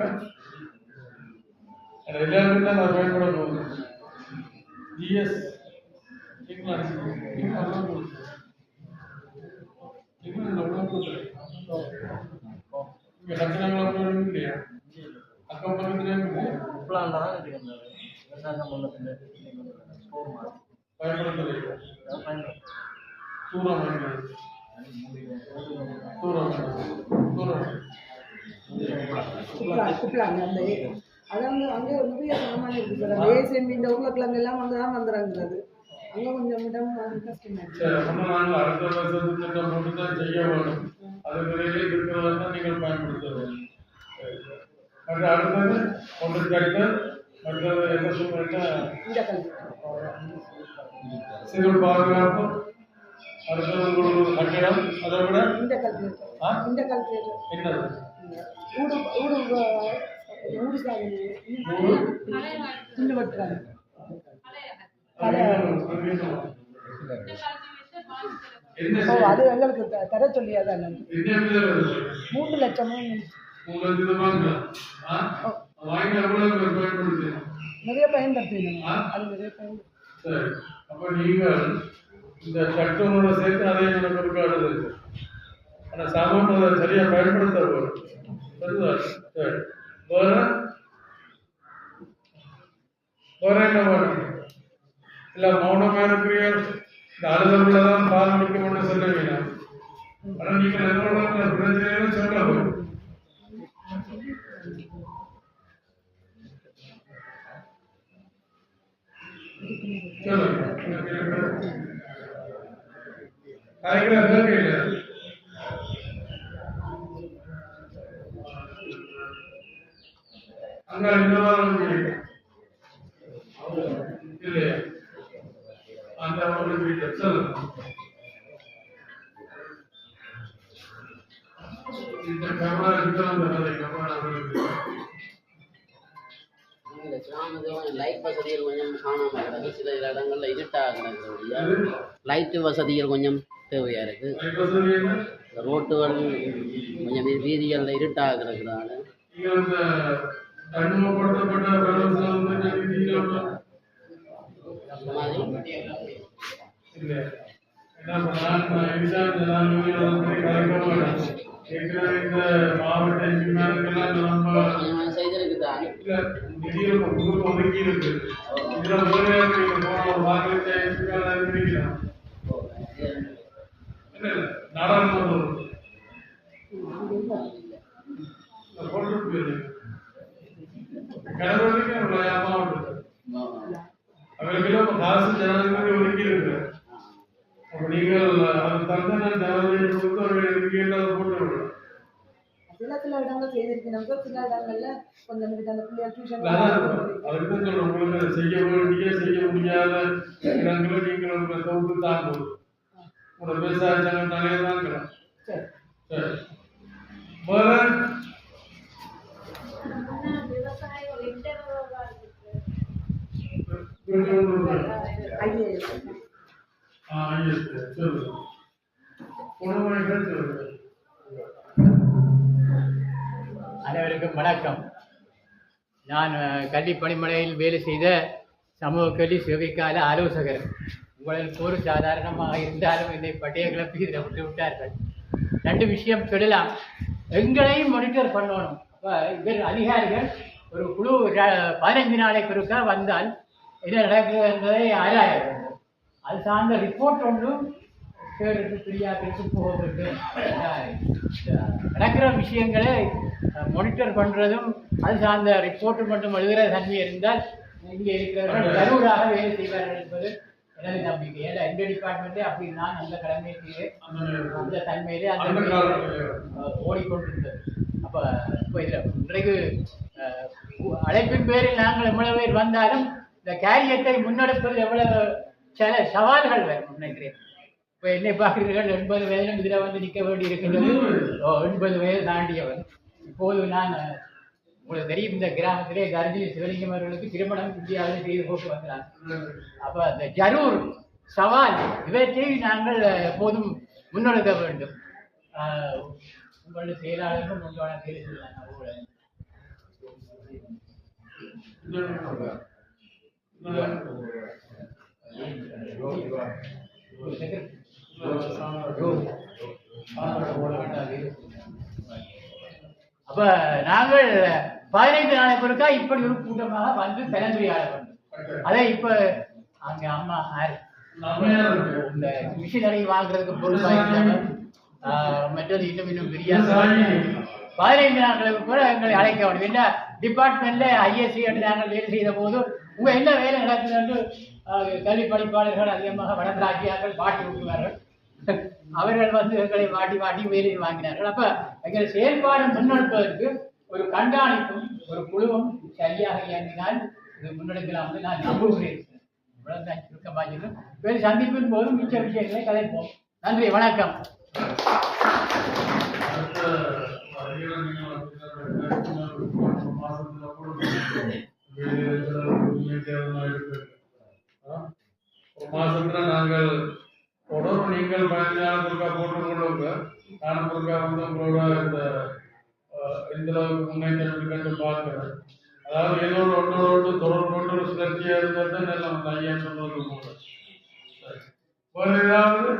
எல்லாருக்கும் தான் நான் பயன்பட போகுது. ஜிஎஸ் கட்டணங்கள் இல்லையா? அக்கம் பக்கத்துலேயும் இல்லையா? பயன்படுத்தலை தூரம் குப்பிளாங்க அந்த அதாவது அங்கே நிறைய சாமான் இருக்குது சார். ஏசிஎம்பி இந்த உருளைக்கிழங்கு எல்லாம் அங்கே தான் வந்துடுறது. அங்கே கொஞ்சம் இடம் கஷ்டமாக அடுத்த வருஷத்து திட்டம் போட்டு தான் செய்ய வேணும். அதுக்கிடையிலே இருக்கிறதா தான் நீங்கள் பயன்படுத்த வேண்டும். அடுத்தது ஒன்று டிராக்டர், மற்றது என்ன சொல்றேன்னா சிவில் பாதுகாப்பு, அடுத்தது உங்களுக்கு கட்டிடம், அதை விட இந்த கல்குலேட்டர் என்னது ஊடு சாதனை துண்டு வெட்டுறாங்க. அது எங்களுக்கு தர சொல்லியா தான் 3 லட்சமும் நிறைய பயன்படுத்தினோம். அது நிறைய பயன்படுத்தி அப்ப நீங்கள் இந்த சட்டங்களோட சேர்த்து அதை கொடுக்காது. ஆனால் சாமான் அதை சரியா பயன்படுத்த வரும். வேற என்ன வேணும்? இல்ல மௌனமா இருக்கிற இந்த அலுவலகதான் பால் முடிக்க சொல்ல வேண்டாம். ஆனா நீங்கள் என்னோட பிரச்சனைகளும் சொல்ல வரும். அங்க இந்த வாரம் இல்லையா? இந்த கேமரா கிட்ட வந்து கேமரா லைட் வசதிகள் கொஞ்சம் காணாம கிடக்கு. சில இடங்கள்ல இருட்டாக கிடக்குது. லைட் வசதிகள் கொஞ்சம் தேவையா இருக்கு. ரோட்டுகள் கொஞ்சம் வீதிகளில் இருட்டாக கிடக்குறாங்க. செய்திருக்குதான் ஒதுக்கி இருக்கு. நாடாளுமன்றம் அவர்களுக்கு காசு ஜனாதிபதி ஒதுக்கி இருக்கு. அப்ப நீங்கள் அது தந்து நான் ஜனாதிபதி கொடுத்து அவர்கள் போட்டு சில இடங்கள் செய்திருக்கிறாங்க, சில இடங்கள்ல கொஞ்சம் அந்த பிள்ளைகள் டியூஷன் அதுக்கு சொல்றேன். உங்களுக்கு செய்ய வேண்டிய செய்ய முடியாத இடங்களை நீங்கள் தொகுத்து தான் போதும். உங்களோட விவசாய சங்கம் தலையே தான் இருக்கிறோம். சரி அனைவருக்கும் வணக்கம். நான் கல்வி பணிமனையில் வேலை செய்த சமூக கல்வி சேவைக்கால ஆலோசகர். உங்களுக்கு ஒரு சாதாரணமாக இருந்தாலும் என்னை பட்டைய கிளப்பி இதில் விட்டு விட்டார்கள். ரெண்டு விஷயம் சொல்லலாம். எங்களையும் மானிட்டர் பண்ணணும். அப்போ இவர் அதிகாரிகள் ஒரு குழு 15 நாளைக்கு ஒருக்கா வந்தால் என்ன நடக்குது என்பதை ஆராய வேண்டும். அது சார்ந்த ரிப்போர்ட் ஒன்றும் பேருக்கு பிரியாக்களுக்கு போக வேண்டும். நடக்கிற விஷயங்களை மானிட்டர் பண்ணுறதும் அது சார்ந்த ரிப்போர்ட்டு மட்டும் எழுதுகிற தன்மை இருந்தால் இங்கே இருக்கிறவர்கள் கரூராக வேலை செய்வார்கள் என்பது எனது நம்பிக்கை. ஏன்னா எங்கள் டிபார்ட்மெண்ட்டே அப்படி நான் அந்த கடமைக்கு அந்த தன்மையிலே அந்த ஓடிக்கொண்டிருந்தது. அப்போ இப்போ இதில் இன்றைக்கு அழைப்பின் பேரில் நாங்கள் எவ்வளவு பேர் வந்தாலும் இந்த காரியத்தை முன்னெடுப்பது எவ்வளவு சில சவால்கள் வரும் நினைக்கிறேன். இப்போ என்னை பார்க்கிறீர்கள் 80 வயதிலும் இதில் வந்து நிற்க வேண்டி இருக்கின்றது. 80 வயது தாண்டியவர். இப்போது நான் உங்களுக்கு தெரியும், இந்த கிராமத்திலே கர்ஜினி சிவலிங்கம் அவர்களுக்கு திருமணம் இந்தியாவில் செய்து போட்டு வந்தாங்க. அப்போ அந்த ஜரூர் சவால் இவற்றை நாங்கள் எப்போதும் முன்னெடுக்க வேண்டும். உங்களுடைய செயலாளர்களும் உங்களோட தெரிவித்துள்ளாங்க. அப்ப நாங்கள் 15 நாளைக்கு ஒருக்கா இப்படி ஒரு கூட்டமாக வந்து கலந்துரையாட வேண்டும். அதை இப்ப அங்க அம்மா இந்த மிஷினரி வாங்குறதுக்கு பொருளாக மற்றது இன்னும் பெரிய 15 நாட்களுக்கு கூட எங்களை அழைக்க வேண்டும். என்ன டிபார்ட்மெண்ட்ல ISC என்று நாங்கள் வேலை செய்த போது உங்க என்ன வேலை நடக்குது என்று கல்வி படிப்பாளர்கள் அதிகமாக வடதிராட்சியார்கள் மாட்டி விட்டுவார்கள். அவர்கள் வந்து எங்களை மாட்டி வேலையில் வாங்கினார்கள். அப்ப எங்கள் செயல்பாடு முன்னெடுப்பதற்கு ஒரு கண்காணிப்பும் ஒரு குழுவும் சரியாக இயங்கினால் இது முன்னெடுக்கலாம் என்று நான் நம்புகிறேன். இவ்வளவுதான் சுருக்கமாக. வேறு சந்திப்பின் போதும் மிச்ச விஷயங்களை கதைப்போம். நன்றி, வணக்கம். மாசத்துல நாங்கள் தொடரும். நீங்கள் 15 நாளுக்கு போட்டுக்கொள்ளுங்க. நானும் பொருட்கா வந்து உங்களோட இந்த அளவுக்கு முன்னேற்றம் கண்டு பார்க்கிறேன். அதாவது ஏதோ ஒன்றோடு தொடர்பு கொண்டு ஒரு சுழற்சியா இருந்தால் தான் நல்லா வந்து ஐயா சொன்னது போல. வேறு ஏதாவது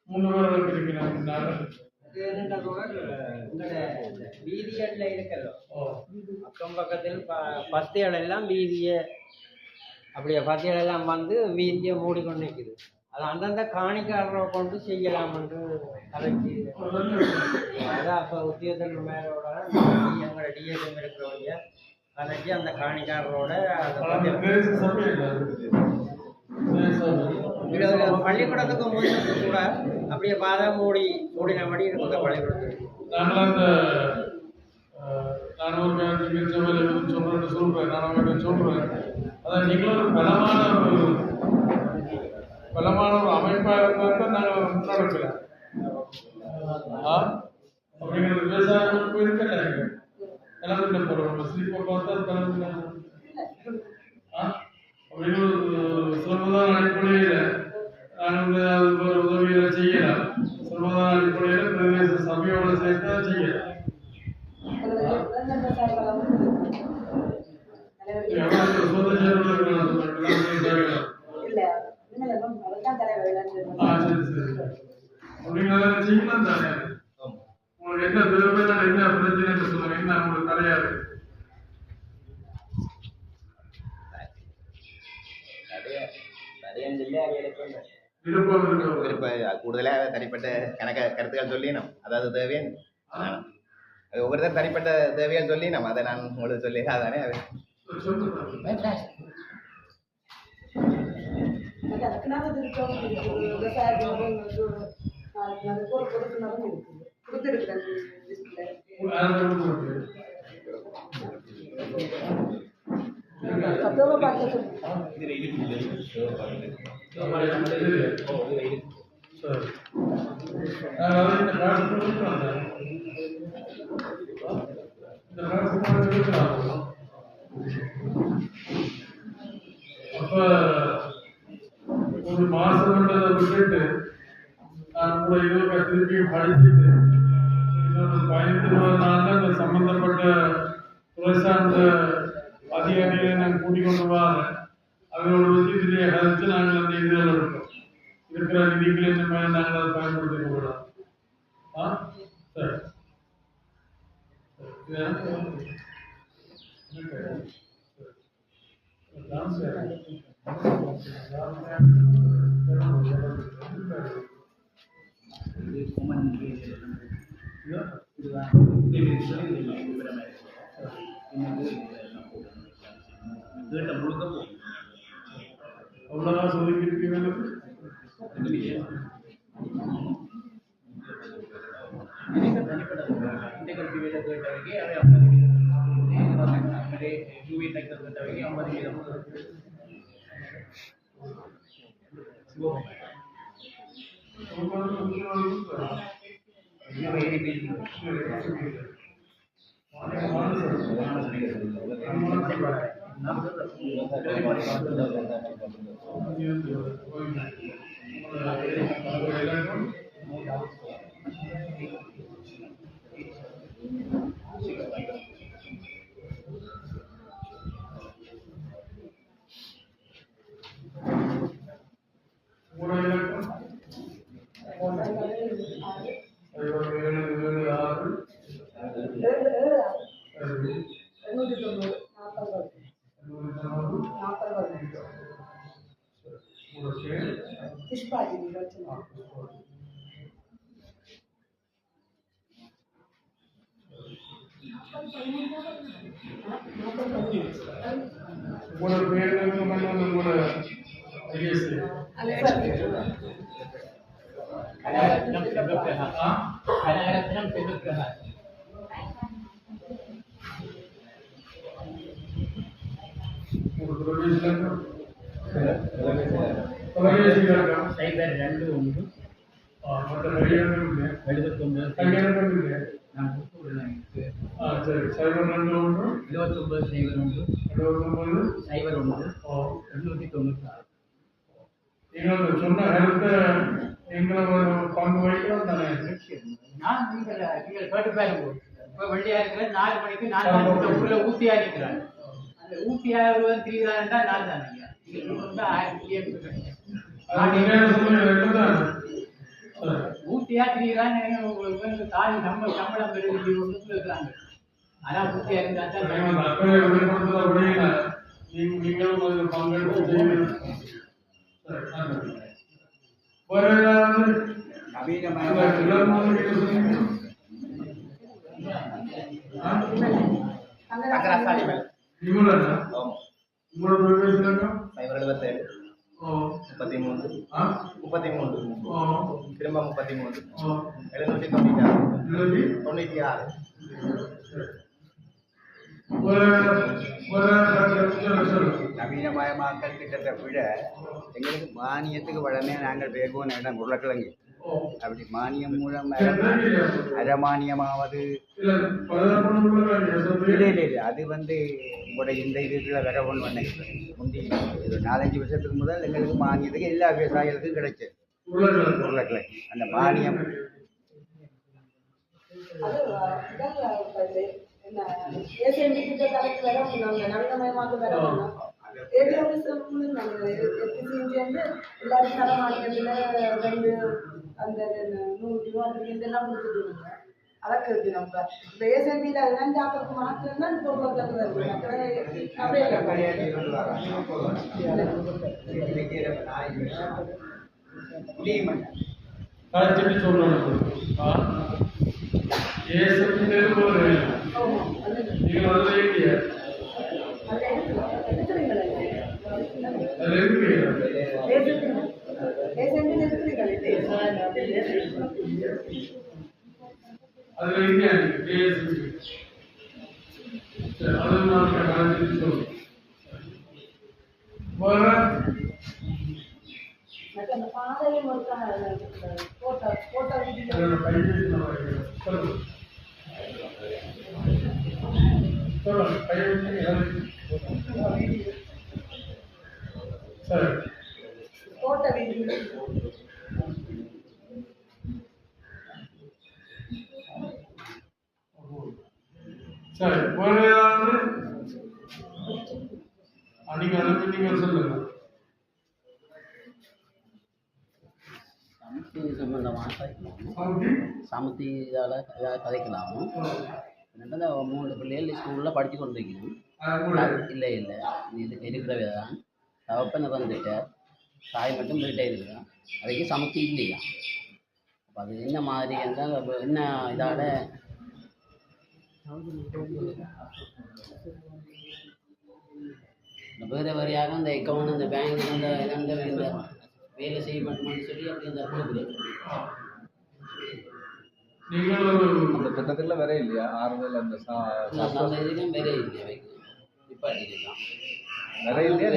3 பேர்களுக்கு இருக்கிறாங்க. வீதிகள்ல இருக்கല്ലോ அக்கம் பக்கத்தில் பத்திகள் எல்லாம் வீதியை அப்படியே பத்திகள் எல்லாம் வந்து வீதியை மூடிக்கொண்டு நிற்குது. அது அந்தந்த காணிக்காரரை கொண்டு செய்யலாம் என்று கலைச்சி அதான் அப்போ உத்தியோகத்தன் மேலோட எங்களோட டிஎஸ்எம் இருக்கிறவங்க கலைச்சி அந்த காணிக்காரரோட பள்ளிக்கூடத்துக்கு முடிஞ்சது கூட அப்படியே பாதை மூடின மாதிரி இருக்குது பள்ளிக்கூடத்துக்கு. சொல்றேன். அதான் நீங்களும் ஒரு பலமான பலமான ஒரு அமைப்பாக இருந்தால் தான் நாங்கள் முன்னெடுக்கலாம். அப்படிங்கிறது விவசாயம் இருக்கல கலந்துட்டு போகிறோம் ஸ்லீப்பை பார்த்தா கலந்து அப்படின்னு ஒரு சொல்வதான அடிப்படையில் நாங்கள் ஒரு உதவிகளை செய்யலாம். சொல்வதான அடிப்படையில் பிரதேச சபையோடு சேர்த்தா செய்யலாம். சொந்த சேர்வர்கள் அப்படிங்கிறத செய்யலாம் தானே. உங்களுக்கு என்ன தேவையான என்ன பிரச்சனை சொல்லுங்க, என்ன உங்களுக்கு தலையாது கூடுதலாக தனிப்பட்ட கருத்துக்கள் சொல்லினோம். அதாவது தேவையன் ஒவ்வொருத்தர் தனிப்பட்ட தேவைகள் சொல்லினோம். அதை நான் உங்களுக்கு சொல்லி அதானே அப்ப ஒரு மாசம் விட்டுட்டு நான் கூட இதோ திருப்பி படிச்சுட்டு இன்னொரு 15-20 நாள் இந்த சம்பந்தப்பட்ட துறை சார்ந்த அதிகாரிகளை நாங்கள் கூட்டிக் கொண்டு வரேன். அவங்களோட வச்சு இதிலே கழிச்சு நாங்கள் அந்த இதில் இருக்கோம். இருக்கிற நிதிகளை இந்த மாதிரி நாங்கள் அதை பயன்படுத்திக் கொள்ளலாம். சரி அவ்வளோதான் சொல்லிக்கிறீங்க. சொன்ன ஹெல்த்தை எங்களை பங்கு வகிக்கிறோம் தானே. நான் நீங்கள் கேட்டு பாருங்க. இப்போ வெள்ளியா இருக்கிற 4 மணிக்கு நான் ஊர்ல ஊசியா இருக்கிறேன். அந்த ஊசியா திரிகிறான் தான் நான் தானே. ஊசியா திரிகிறான் உங்களுக்கு தாய் நம்ம சம்பளம் பெருகி இருக்கிறாங்க. அதான் ஊசியா இருந்தா தான் நீங்களும் பங்கெடுத்து செய்வீங்க. திரும்ப 33 796 நவீனமயமாக்கல் திட்டத்தை விட எங்களுக்கு மானியத்துக்கு உடனே நாங்கள் பேர் போன இடம் உருளைக்கிழங்கு அப்படி மானியம் மூலம் அரை மானியமாவது இல்லை அது உங்களோட இந்த இதுக்குள்ள வர ஒன்று பண்ண முந்தி ஒரு 4-5 வருஷத்துக்கு முதல் எங்களுக்கு மானியத்துக்கு எல்லா விவசாயிகளுக்கும் கிடைச்சது உருளைக்கிழங்கு அந்த மானியம் எல்லாரும் தர மாநிலத்தில் 2 அந்த 100 ரூபா இதெல்லாம் கொடுத்துட்டு அதற்கு இருக்கு நம்ம இப்போ ஏசம்பியில் அதெல்லாம் ஜாக்கிரதை மாத்திரம் தான் இப்போ அந்த பாதையும் கோட்டை வீடு சரி வேற ஏதாவது அன்னைக்கு அனுப்பி நீங்க சொல்லுங்க சமத்தி இதால் ஏதாவது கதைக்கலாமோ என்னென்னா 3 பிள்ளைகள் ஸ்கூலில் படித்து கொண்டு வைக்கணும் இல்லை இதுக்கு இருக்கிறவே தான் தவப்பன் இறந்துட்டார் தாய் மட்டும் வீட்டை இருக்கிறான் அதுக்கு சமத்தி இல்லையா அப்போ அது என்ன மாதிரி என்றால் என்ன இதால் வேறு வேறையாக அந்த அக்கௌண்ட் அந்த பேங்க் அந்த வேலை செய்ய மாட்டோம்னு சொல்லி அப்படி அந்த கொடுக்குறது அந்த திட்டத்தில் வேற இல்லையா ஆறுதல் அந்த இதுக்கும் வேற இல்லையா நிப்பாட்டிக்கலாம் வேற இல்லையா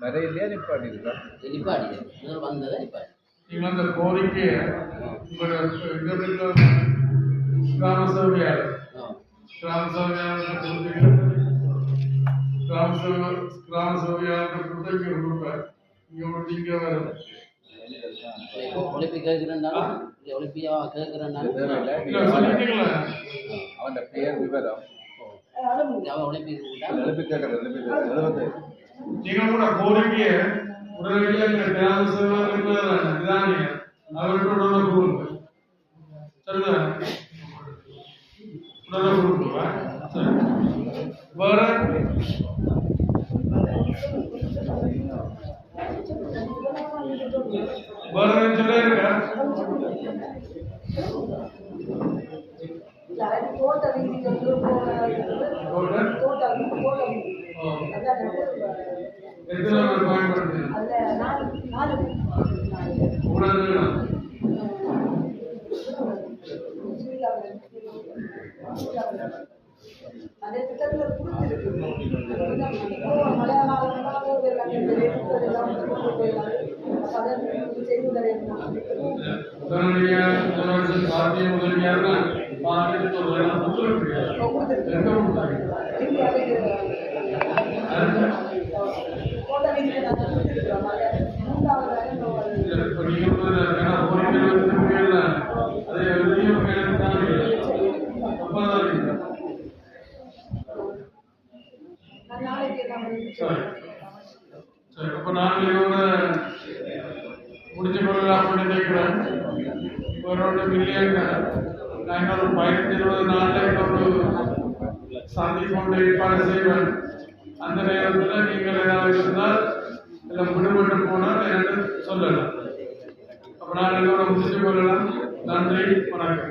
வேற இல்லையா நிப்பாட்டிக்கலாம் வந்ததை நிப்பாட்டி நீங்கள் அந்த கோரிக்கையை கிராம சபையாளர் கொடுத்த கொடுப்பார் இங்கே வரும் ஒலிப்பி கேட்கிறேன்னாலும் ஒலிப்பியா கேட்கிறேன்னாலும் அவன் பெயர் விவரம் ஒலிப்பி நீங்கள் கூட கோரிக்கையை உடனடியாக கிராம சபை அவர்களோட கொடுங்க சரிதான் உடனே கொடுக்குவா சரி வேற வேற சொல்லிருக்க அதே திட்டத்தில் கொடுத்துருக்கு சாத்தியம் உதவியாக அப்ப நான் இதோட முடிச்சு கொள்ளலாம் நினைக்கிறேன். ஒரு மில்லியன் நான் ஒரு 15-20 நாளில் ஒரு சந்திப்பு ஏற்பாடு செய்வேன். அந்த நேரத்தில் நீங்கள் ஏதாவது இருந்தால் எல்லாம் விடுபட்டு போனால் என்று சொல்லலாம். அப்ப நான் இதோட முடிச்சு கொள்ளலாம். நன்றி, வணக்கம்.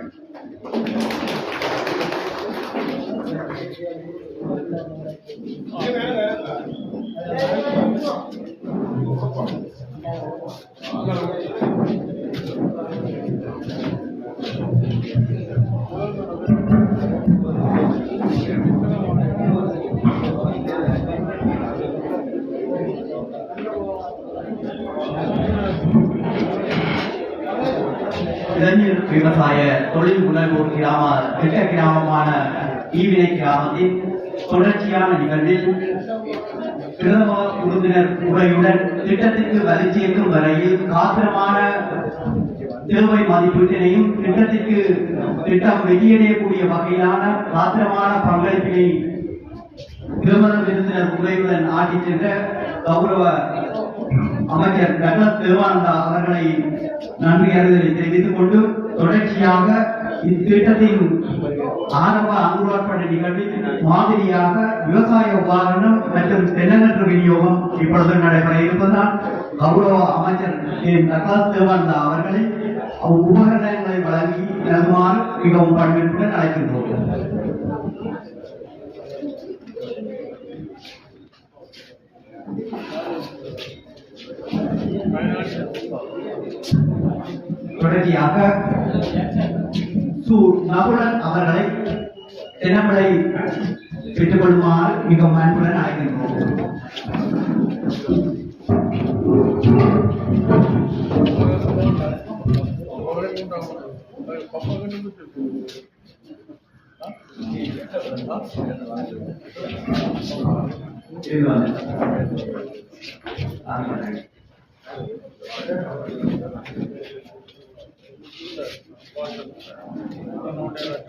இளைஞர் விவசாய தொழில் முனைவோர் திட்ட கிராமமான ஈவினை கிராமத்தின் தொடர்ச்சியான நிகழ்வில் பிரதம விருந்தினர் உரையுடன் திட்டத்திற்கு வலி சேர்க்கும் வரையில் காத்திரமான தேவை மதிப்பீட்டினையும் திட்டம் வெளியேறக்கூடிய வகையிலான காத்திரமான பங்களிப்பினை பிரதம விருந்தினர் உரையுடன் ஆட்டிச் சென்ற கௌரவ அமைச்சர் டக்ளஸ் தேவானந்தா அவர்களை நன்றி அறிதலை தெரிவித்துக் கொண்டு தொடர்ச்சியாக இத்திட்டத்தின் ஆரம்ப அங்குரார்ப்பண நிகழ்வில் மாதிரியாக விவசாய உபகரணம் மற்றும் தென்னங்கன்று விநியோகம் இப்பொழுது நடைபெற இருப்பதால் கௌரவ அமைச்சர் டக்ளஸ் தேவானந்தா அவர்களை உபகரணங்களை வழங்கி நல்குமாறு மிகவும் பணிவுடன் அழைக்கின்றோம். தொடர்ச்சியாக நகுலன் அவர்களை தினமலை பெற்றுக்கொள்ளுமாறு மிகவும் அன்புடன் அழைக்கின்றோம்.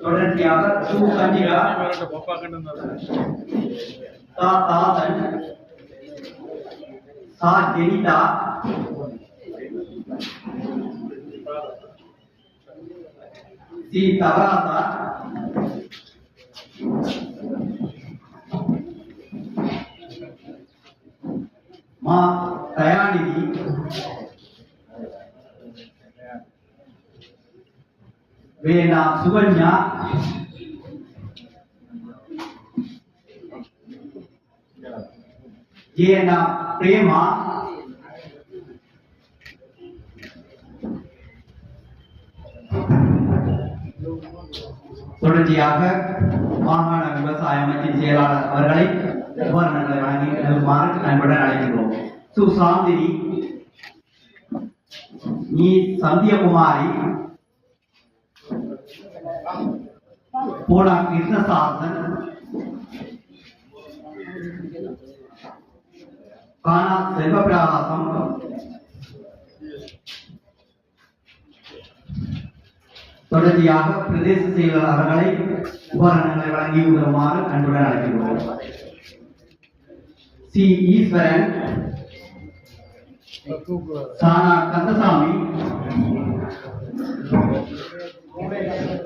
தொடர்ச்சியாக சுகஞ்சிகா தாசன் சா ஜெனிதா சி தவராசா மா தயாநிதி வேணா சுகன்யா ஏனா பிரேமா தொடர்ச்சியாக மாகாண விவசாய அமைச்சின் செயலாளர் அவர்களை உபகரணங்களை வழங்கி நல்குமாறு அன்புடன் அழைக்கின்றோம். சுசாந்தினி நீ சந்தியகுமாரி போனா கிருஷ்ணசாசன் கானா செல்வபிரகாசம் தொடர்ச்சியாக பிரதேச செயலர் அவர்களை உபகரணங்களை வழங்கி உதவுமாறு அன்புடன் அழைக்கின்றோம். சி ஈஸ்வரன் சானா கந்தசாமி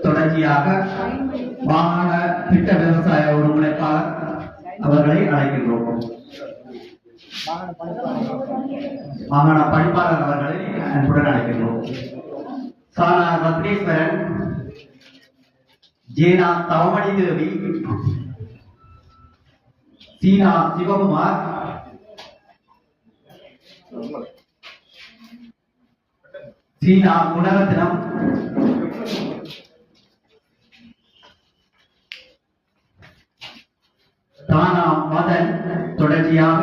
தொடர்ச்சியாக மாகாண திட்ட விவசாய ஒருங்கிணைப்பாளர் அவர்களை அழைக்கின்றோம். மாகாண பணிப்பாளர் அவர்களை அன்புடன் அழைக்கின்றோம். சானா ரத்னேஸ்வரன் ஜேனா தவமணி தேவி சீனா சிவகுமார் சீனா குணரத்னம் தானா மதன் தொடர்ச்சியாக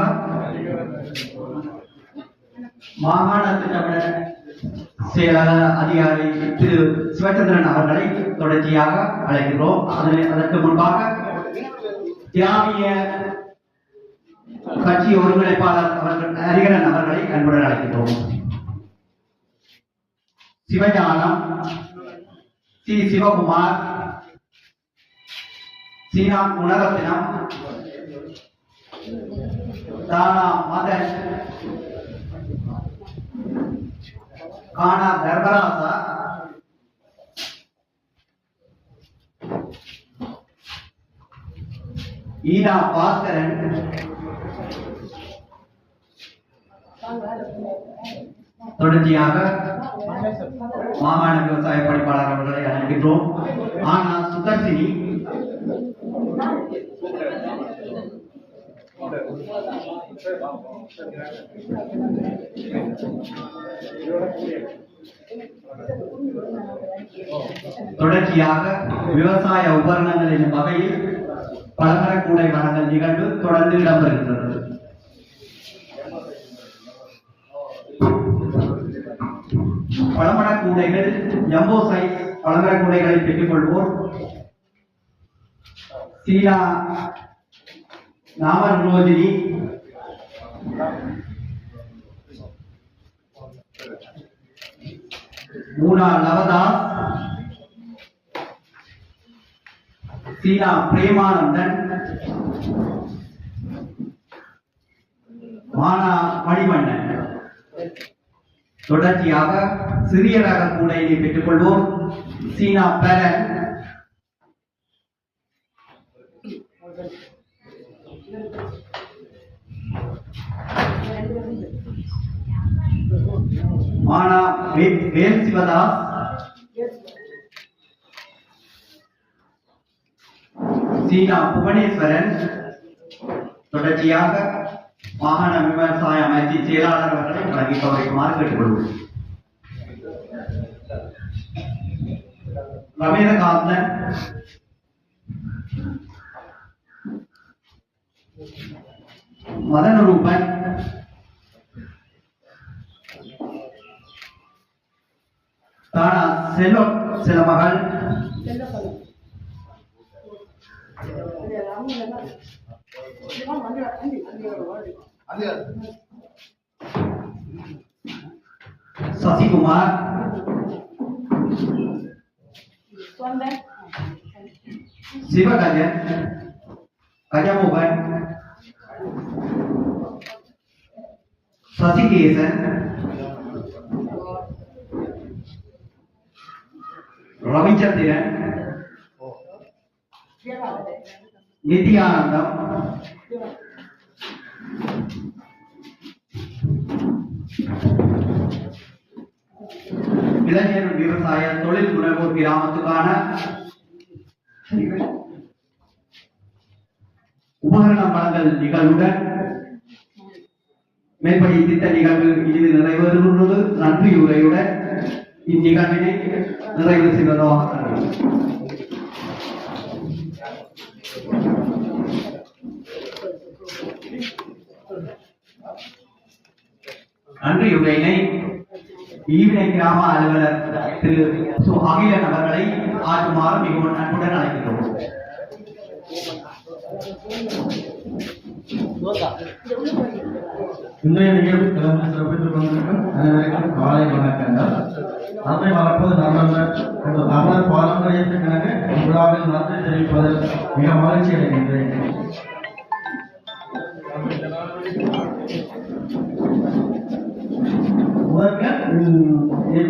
மாகாண திட்டமிட செயலாளர் அதிகாரி திரு சிவச்சந்திரன் அவர்களை தொடர்ச்சியாக அழைக்கிறோம். அதற்கு முன்பாக தியாகிய கட்சி ஒருங்கிணைப்பாளர் அவர்கள் ஹரிகரன் அவர்களை அன்புடன் அழைக்கிறோம். சிவஞானம் சி சிவகுமார் சீனா குணரத்னம் தானா மதன் கானா தர்பராசா ஈனா பாஸ்கரன் தொடர்ச்சியாக மாகாண விவசாய பணிப்பாளர் அவர்களை அழைக்கின்றோம். ஆனா சுதர்சினி தொடர்ச்சியாக விவசாய உபகரணங்களின் வகையில் பலமர கூடை வழங்கல் நிகழ்வு தொடர்ந்து இடம்பெறுகின்றது. பழமர கூடைகள் ஜம்போ சைஸ் பழமர கூடைகளை பெற்றுக் கொள்வோர் சீனா நாமரோஜினி, மூனா நவதாஸ், சீனா பிரேமானந்தன், மானா மணிவண்ணன். தொடர்ச்சியாக சிறிய ரக கூடையை பெற்றுக் கொள்வோம் சீனா பேரன், மானா வேல் சிவதாஸ், சீனா புவனேஸ்வரன். தொடர்ச்சியாக மாகாண விவசாய அமைச்சு செயலாளர் அவர்களை வழங்கி கௌரவிக்குமாறு கேட்டுக்கொள்வோம். ரமேதகாந்தன், மதனரூபன், தானா செல்வமகள், சசிகுமார், சிவகஜன், கஜமோகன், சசிகேசன், ரவிச்சந்திரன், நித்யானந்தம், இளைஞர் விவசாய தொழில் முனைவோர் கிராமத்துக்கான உபகரணம் வழங்கல் நிகழ்வுடன் மேற்படி திட்ட நிகழ்வு இனிது நிறைவேறுகிறது. நன்றியுரையுடன் இந்நிகழ்வினை நிறைவு செய்வதாக நன்றியுரையினை ஈவினை கிராம அலுவலர் திரு அகிலன் அவர்களை ஆற்றுமாறு மிகவும் அன்புடன் அழைக்கின்றோம். இன்றைய நிகழ்வு சிறப்பித்துக் கொண்டிருக்கும் அனைவருக்கும் காலை வணக்கங்கள். அதை வளர்ப்பது தமிழர் பாரம்பரியத்திற்காக விழாவில் நன்றி தெரிவிப்பதில் மிக மகிழ்ச்சி அடைகின்றேன்.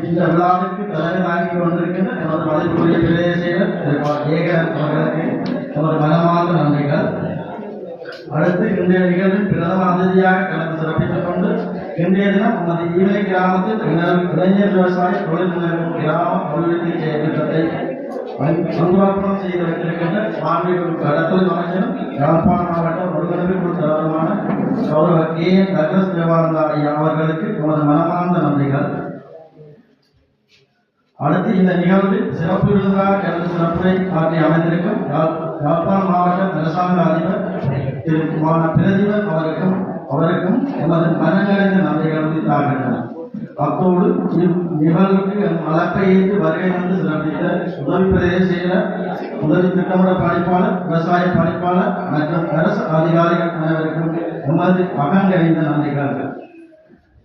இந்த விழாவிற்கு தலைவராகி வந்திருக்கின்ற நமது மதிப்புரிய பிரதேசர் ஏகன் அவர்களுக்கு நமது மனமார்ந்த நன்றிகள். அடுத்து இன்றைய நிகழ்வில் பிரதம அதிதியாக கலந்து சிறப்பித்துக் கொண்டு இன்றைய தினம் நமது ஈவினை கிராமத்தில் இளைஞர் விவசாய தொழில் முனைவோர் கிராம அபிவிருத்தி திட்டத்தை அங்குராப்பணம் செய்து வைத்திருக்கின்ற மாண்புமிகு கடற்தொழில் அமைச்சரும் யாழ்ப்பாண மாவட்ட ஒருங்கிணைப்பு குழு தலைவருமான கௌரவ KN டக்ளஸ் தேவானந்தா ஐயா அவர்களுக்கு நமது மனமார்ந்த நன்றிகள். அடுத்து இந்த நிகழ்வில் சிறப்பு விருதாக கலந்து சிறப்புரை ஆற்றி அமைந்திருக்கும் யாழ்ப்பாண மாவட்ட அரசாங்க அதிபர் திரு பிரதீபன் அவருக்கும் எமது மனநிறைந்த நன்றிகள் உரித்தாகின்றன. அத்தோடு நிகழ்வுக்கு அழைப்பை ஏற்று வருகை வந்து சிறப்பித்த உதவி பிரதேச செயலர், உதவி திட்டமிட பணிப்பாளர், விவசாய பணிப்பாளர் மற்றும் அரசு அதிகாரிகள் அனைவருக்கும் எமது அகங்கறிந்த நன்றிகள்.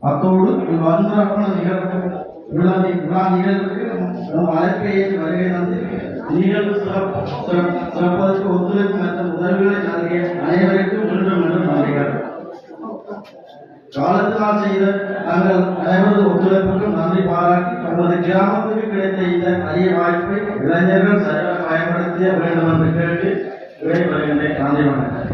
அத்தோடு இவ்வன்புறப்பண விழா நிகழ்வுக்கு அழைப்பை ஏற்று வருகை வந்து நிகழ்வு சிறப்பதற்கு ஒத்துழைப்பு மற்றும் உதவிகளை நல்கிய அனைவருக்கும் மீண்டும் மீண்டும் நன்றிகள். காலத்தினால் செய்த தங்கள் அனைவரது ஒத்துழைப்புக்கும் நன்றி பாராட்டி நமது கிராமத்துக்கு கிடைத்த இந்த அரிய வாய்ப்பை இளைஞர்கள் சரியாக பயன்படுத்திய வேண்டும் என்று கேட்டு விடைபெறுகின்றேன். நன்றி வணக்கம்.